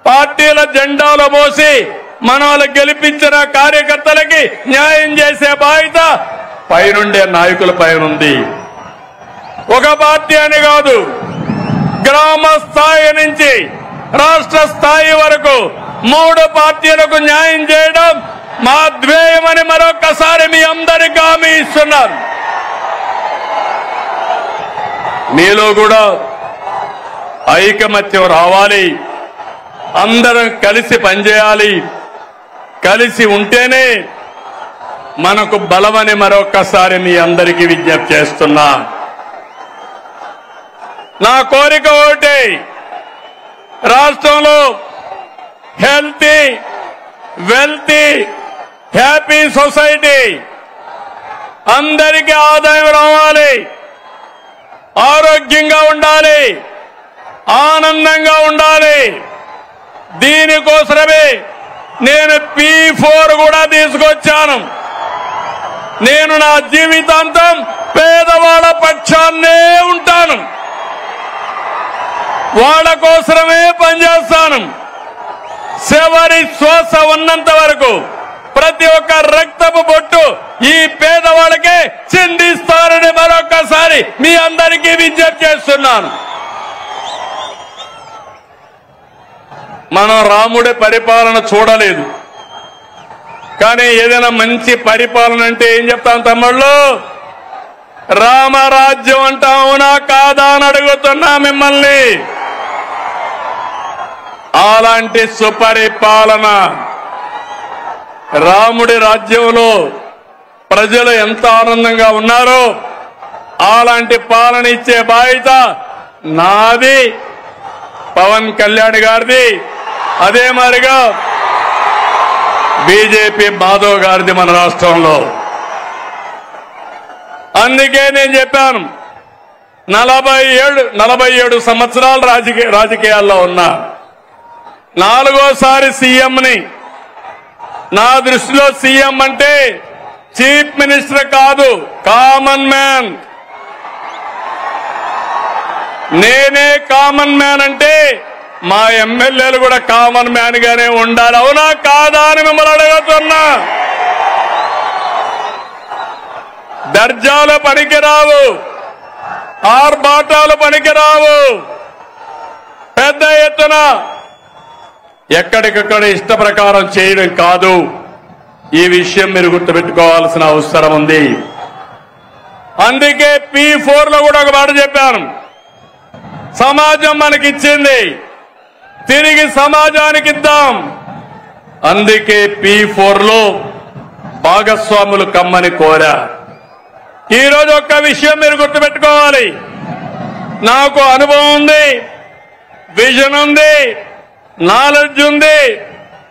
పార్టీల జెండాలు మోసి మనల్ని గెలిపించిన కార్యకర్తలకి న్యాయం చేసే బాధ్యత పైనుండే నాయకుల పైనుంది. ఒక పార్టీ అని కాదు, గ్రామ స్థాయి నుంచి రాష్ట్ర స్థాయి వరకు 3 పార్టీలకు న్యాయం చేయడం మా ధ్యేయమని మరొకసారి మీ అందరికీ హామీ ఇస్తున్నాను. మీలో కూడా ఐకమత్యం రావాలి, అందరం కలిసి పనిచేయాలి. కలిసి ఉంటేనే మనకు బలమని మరొకసారి మీ అందరికీ విజ్ఞప్తి చేస్తున్నా. నా కోరిక ఒకటి, రాష్ట్రంలో హెల్తీ, వెల్తీ, హ్యాపీ సొసైటీ, అందరికీ ఆదాయం రావాలి, ఆరోగ్యంగా ఉండాలి, ఆనందంగా ఉండాలి. దీనికోసమే నేను P4 కూడా తీసుకొచ్చాను. నేను నా జీవితాంతం పేదవాళ్ళ పక్షాన్నే ఉంటాను. వాళ్ళ కోసమే పనిచేస్తాను. చివరి శ్వాస ఉన్నంత వరకు ప్రతి ఒక్క రక్తపు బొట్టు ఈ పేదవాళ్ళకే చిందిస్తారని మరొక్కసారి మీ అందరికీ విజ్ఞప్తి చేస్తున్నాను. మనం రాముడి పరిపాలన చూడలేదు, కానీ ఏదైనా మంచి పరిపాలన అంటే ఏం చెప్తాం తమ్ముళ్ళు? రామరాజ్యం అంటాం, అవునా కాదా అని అడుగుతున్నా మిమ్మల్ని. అలాంటి సుపరిపాలన రాముడి రాజ్యంలో ప్రజలు ఎంత ఆనందంగా ఉన్నారో అలాంటి పాలన ఇచ్చే బాధ్యత నాది, పవన్ కళ్యాణ్ గారిది, అదే మాదిరిగా బీజేపీ మాధవ్ గారిది మన రాష్ట్రంలో. అందుకే నేను చెప్పాను, 47 సంవత్సరాలు రాజకీయాల్లో ఉన్నా, 4వ సీఎంని. నా దృష్టిలో సీఎం అంటే చీఫ్ మినిస్టర్ కాదు, కామన్ మ్యాన్. నేనే కామన్ మ్యాన్ అంటే మా ఎమ్మెల్యేలు కూడా కామన్ మ్యాన్ గానే ఉండాలి, అవునా కాదా అని మిమ్మల్ని అడుగుతున్నా. దర్జాలు పనికిరావు, ఆర్భాటాలు పనికిరావు. పెద్ద ఎత్తున ఎక్కడికక్కడ ఇష్ట ప్రకారం చేయడం కాదు. ఈ విషయం మీరు గుర్తుపెట్టుకోవాల్సిన అవసరం ఉంది. అందుకే P4 లో కూడా ఒక మాట చెప్పాను, సమాజం మనకిచ్చింది, తిరిగి సమాజానికి ఇద్దాం. అందుకే P4 లో భాగస్వాములు కమ్మని కోరా. ఈరోజు ఒక్క విషయం మీరు గుర్తుపెట్టుకోవాలి, నాకు అనుభవం ఉంది, విజన్ ఉంది, నాలెడ్జ్ ఉంది,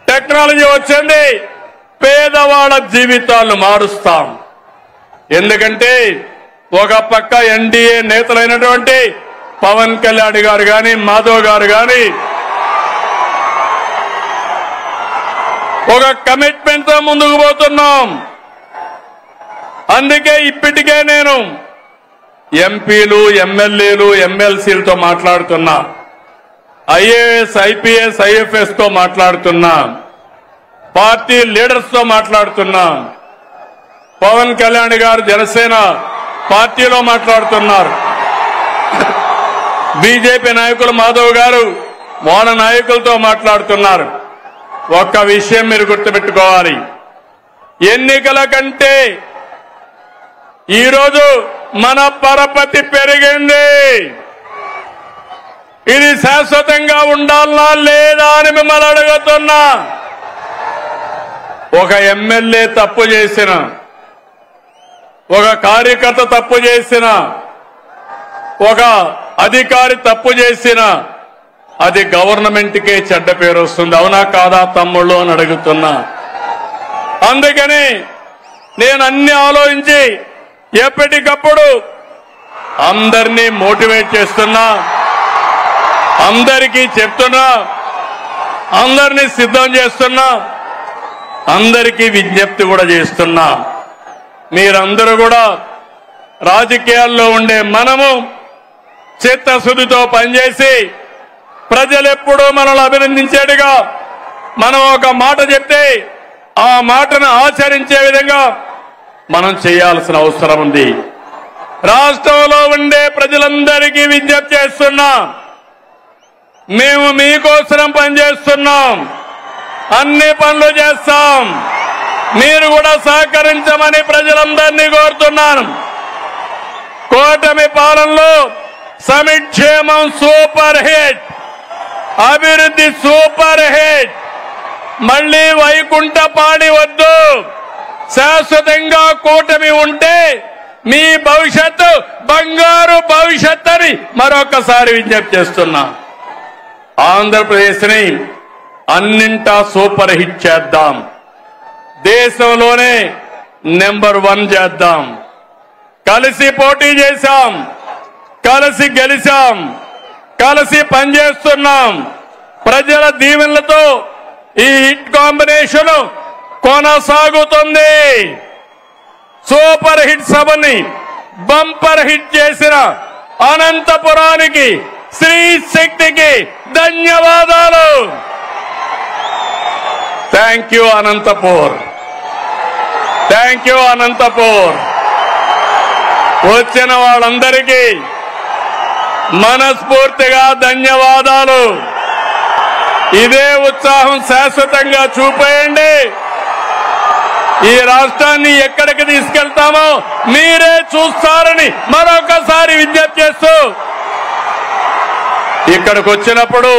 టెక్నాలజీ వచ్చింది. పేదవాళ్ళ జీవితాలను మారుస్తాం. ఎందుకంటే ఒక పక్క ఎన్డీఏ నేతలైనటువంటి పవన్ కళ్యాణ్ గారు గాని, మాధవ్ గారు గాని ఒక కమిట్మెంట్ తో ముందుకు పోతున్నాం. అందుకే ఇప్పటికే నేను ఎంపీలు, ఎమ్మెల్యేలు, ఎమ్మెల్సీలతో మాట్లాడుతున్నా, ఐఏఎస్, ఐపీఎస్, ఐఎఫ్ఎస్ తో మాట్లాడుతున్నా, పార్టీ లీడర్స్ తో మాట్లాడుతున్నా. పవన్ కళ్యాణ్ గారు జనసేన పార్టీలో మాట్లాడుతున్నారు, బీజేపీ నాయకులు మాధవ్ గారు వాళ్ళ నాయకులతో మాట్లాడుతున్నారు. ఒక్క విషయం మీరు గుర్తుపెట్టుకోవాలి, ఎన్నికల కంటే ఈరోజు మన పరపతి పెరిగింది. ఇది శాశ్వతంగా ఉండాలనా లేదా అని మిమ్మల్ని అడుగుతున్నా. ఒక ఎమ్మెల్యే తప్పు చేసిన, ఒక కార్యకర్త తప్పు చేసిన, ఒక అధికారి తప్పు చేసిన అది గవర్నమెంట్కే చెడ్డ పేరు వస్తుంది, అవునా కాదా తమ్ముళ్ళు అని అడుగుతున్నా. అందుకని నేను అన్ని ఆలోచించి ఎప్పటికప్పుడు అందరినీ మోటివేట్ చేస్తున్నా, అందరికీ చెప్తున్నా, అందరినీ సిద్ధం చేస్తున్నా, అందరికీ విజ్ఞప్తి కూడా చేస్తున్నా. మీరందరూ కూడా రాజకీయాల్లో ఉండే మనము చిత్తశుద్ధితో పనిచేసి ప్రజలెప్పుడూ మనల్ని అభినందించేట్టుగా మనం ఒక మాట చెప్తే ఆ మాటను ఆచరించే విధంగా మనం చేయాల్సిన అవసరం ఉంది. రాష్ట్రంలో ఉండే ప్రజలందరికీ విజ్ఞప్తి చేస్తున్నా, మేము మీకోసం పనిచేస్తున్నాం, అన్ని పనులు చేస్తాం, మీరు కూడా సహకరించమని ప్రజలందరినీ కోరుతున్నాను. కూటమి పాలనలో సంక్షేమం సూపర్ హిట్, అభివృద్ధి సూపర్ హిట్. మళ్లీ వైకుంఠపాడి వద్దు, శాశ్వతంగా కూటమి ఉంటే మీ భవిష్యత్తు బంగారు భవిష్యత్తు అని మరొకసారి విజ్ఞప్తి చేస్తున్నా. ఆంధ్రప్రదేశ్ ని అన్నింటా సూపర్ హిట్ చేద్దాం, దేశంలోనే నెంబర్ 1 చేద్దాం. కలిసి పోటీ చేశాం, కలిసి గెలిచాం, కలిసి పనిచేస్తున్నాం. ప్రజల దీవెనలతో ఈ హిట్ కాంబినేషన్ కొనసాగుతుంది. సూపర్ హిట్ సభని బంపర్ హిట్ చేసిన అనంతపురానికి శ్రీ శక్తికి ధన్యవాదాలు. Thank you Anantapur, thank you Anantapur. వచ్చిన వాళ్ళందరికీ మనస్ఫూర్తిగా ధన్యవాదాలు. ఇదే ఉత్సాహం శాశ్వతంగా చూపేయండి. ఈ రాష్ట్రాన్ని ఎక్కడికి తీసుకెళ్తామో మీరే చూస్తారని మరొకసారి విజ్ఞప్తి చేస్తూ, ఇక్కడికి వచ్చినప్పుడు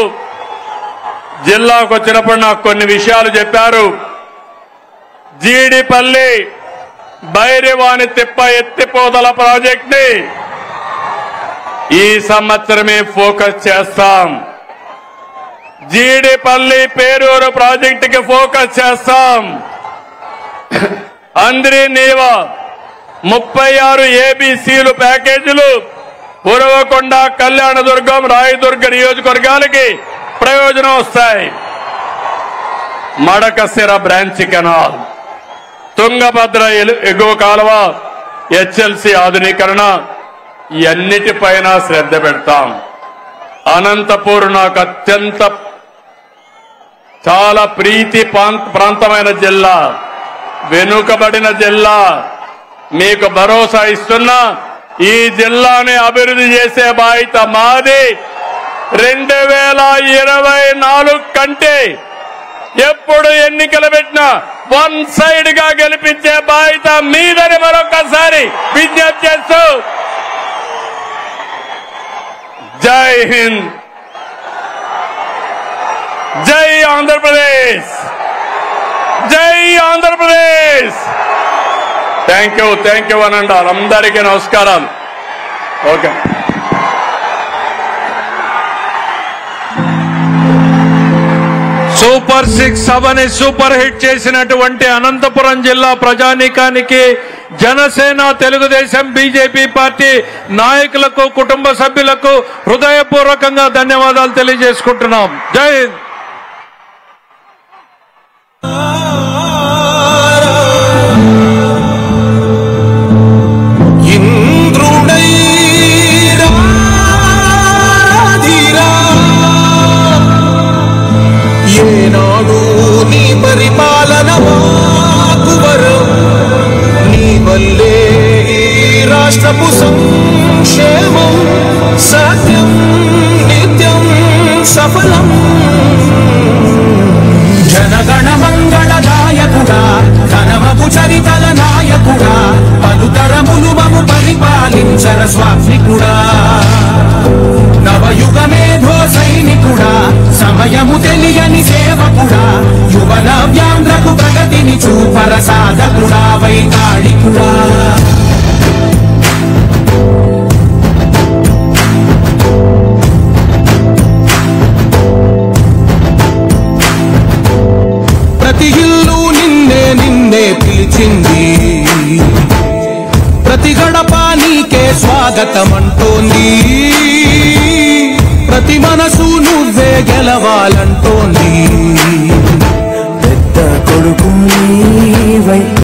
జిల్లాకు వచ్చినప్పుడు నాకు కొన్ని విషయాలు చెప్పారు. జీడిపల్లి బైరివాణి తిప్ప ఎత్తిపోతల ప్రాజెక్ట్ ని ఈ సంవత్సరమే ఫోకస్ చేస్తాం. జీడిపల్లి పేరూరు ప్రాజెక్టుకి ఫోకస్ చేస్తాం. అంద్రి నీవా 36 ఏబీసీలు ప్యాకేజీలు ఉరవకొండ, కళ్యాణదుర్గం, రాయదుర్గ నియోజకవర్గాలకి ప్రయోజనం వస్తాయి. మడకసిర బ్రాంచ్ కెనాల్, తుంగభద్ర ఎగువ కాలువ, హెచ్ఎల్సీ ఆధునీకరణ, ఇవన్నిటిపైన శ్రద్ధ పెడతాం. అనంతపూర్ నాకు అత్యంత చాలా ప్రీతి ప్రాంతమైన జిల్లా, వెనుకబడిన జిల్లా. మీకు భరోసా ఇస్తున్నా, ఈ జిల్లాని అభివృద్ధి చేసే బాధ్యత మాది. 2024 కంటే ఎప్పుడు ఎన్నికలు పెట్టినా వన్ సైడ్ గా గెలిపించే బాధ్యత మీదని మరొకసారి విజ్ఞప్తి చేస్తూ, జై హింద్, జై ఆంధ్రప్రదేశ్, జై ఆంధ్రప్రదేశ్. థ్యాంక్ యూ అనండి. అందరికీ నమస్కారాలు. ఓకే. సూపర్ 6 సభని సూపర్ హిట్ చేసినటువంటి అనంతపురం జిల్లా ప్రజానీకానికి, జనసేన, తెలుగుదేశం, బీజేపీ పార్టీ నాయకులకు, కుటుంబ సభ్యులకు హృదయపూర్వకంగా ధన్యవాదాలు తెలియజేసుకుంటున్నాం. జై హింద్. రాష్ట్రపు సంక్షేమం సత్యం నిత్యం సఫలం. జనగణ మంగళ నాయకుడా, ఘనమగు చరితల నాయకుడా, పలుతరములు మము పరిపాలించర స్వామికుడా. నవయుగ మేధో సైనికుడా, సమయము తెలియని సేవకుడా, యువన వ్యాంధ్రకు ప్రగతిని చూపర సాధకుడా, వైతాళికుడా. ప్రతి ఇల్లు నిన్నే నిన్నే పిలిచింది, ప్రతి గడప నీకే స్వాగతమంటోంది, ప్రతి మనసు నువ్వే గెలవాలంటోంది. పెద్ద కొడుకు నీవై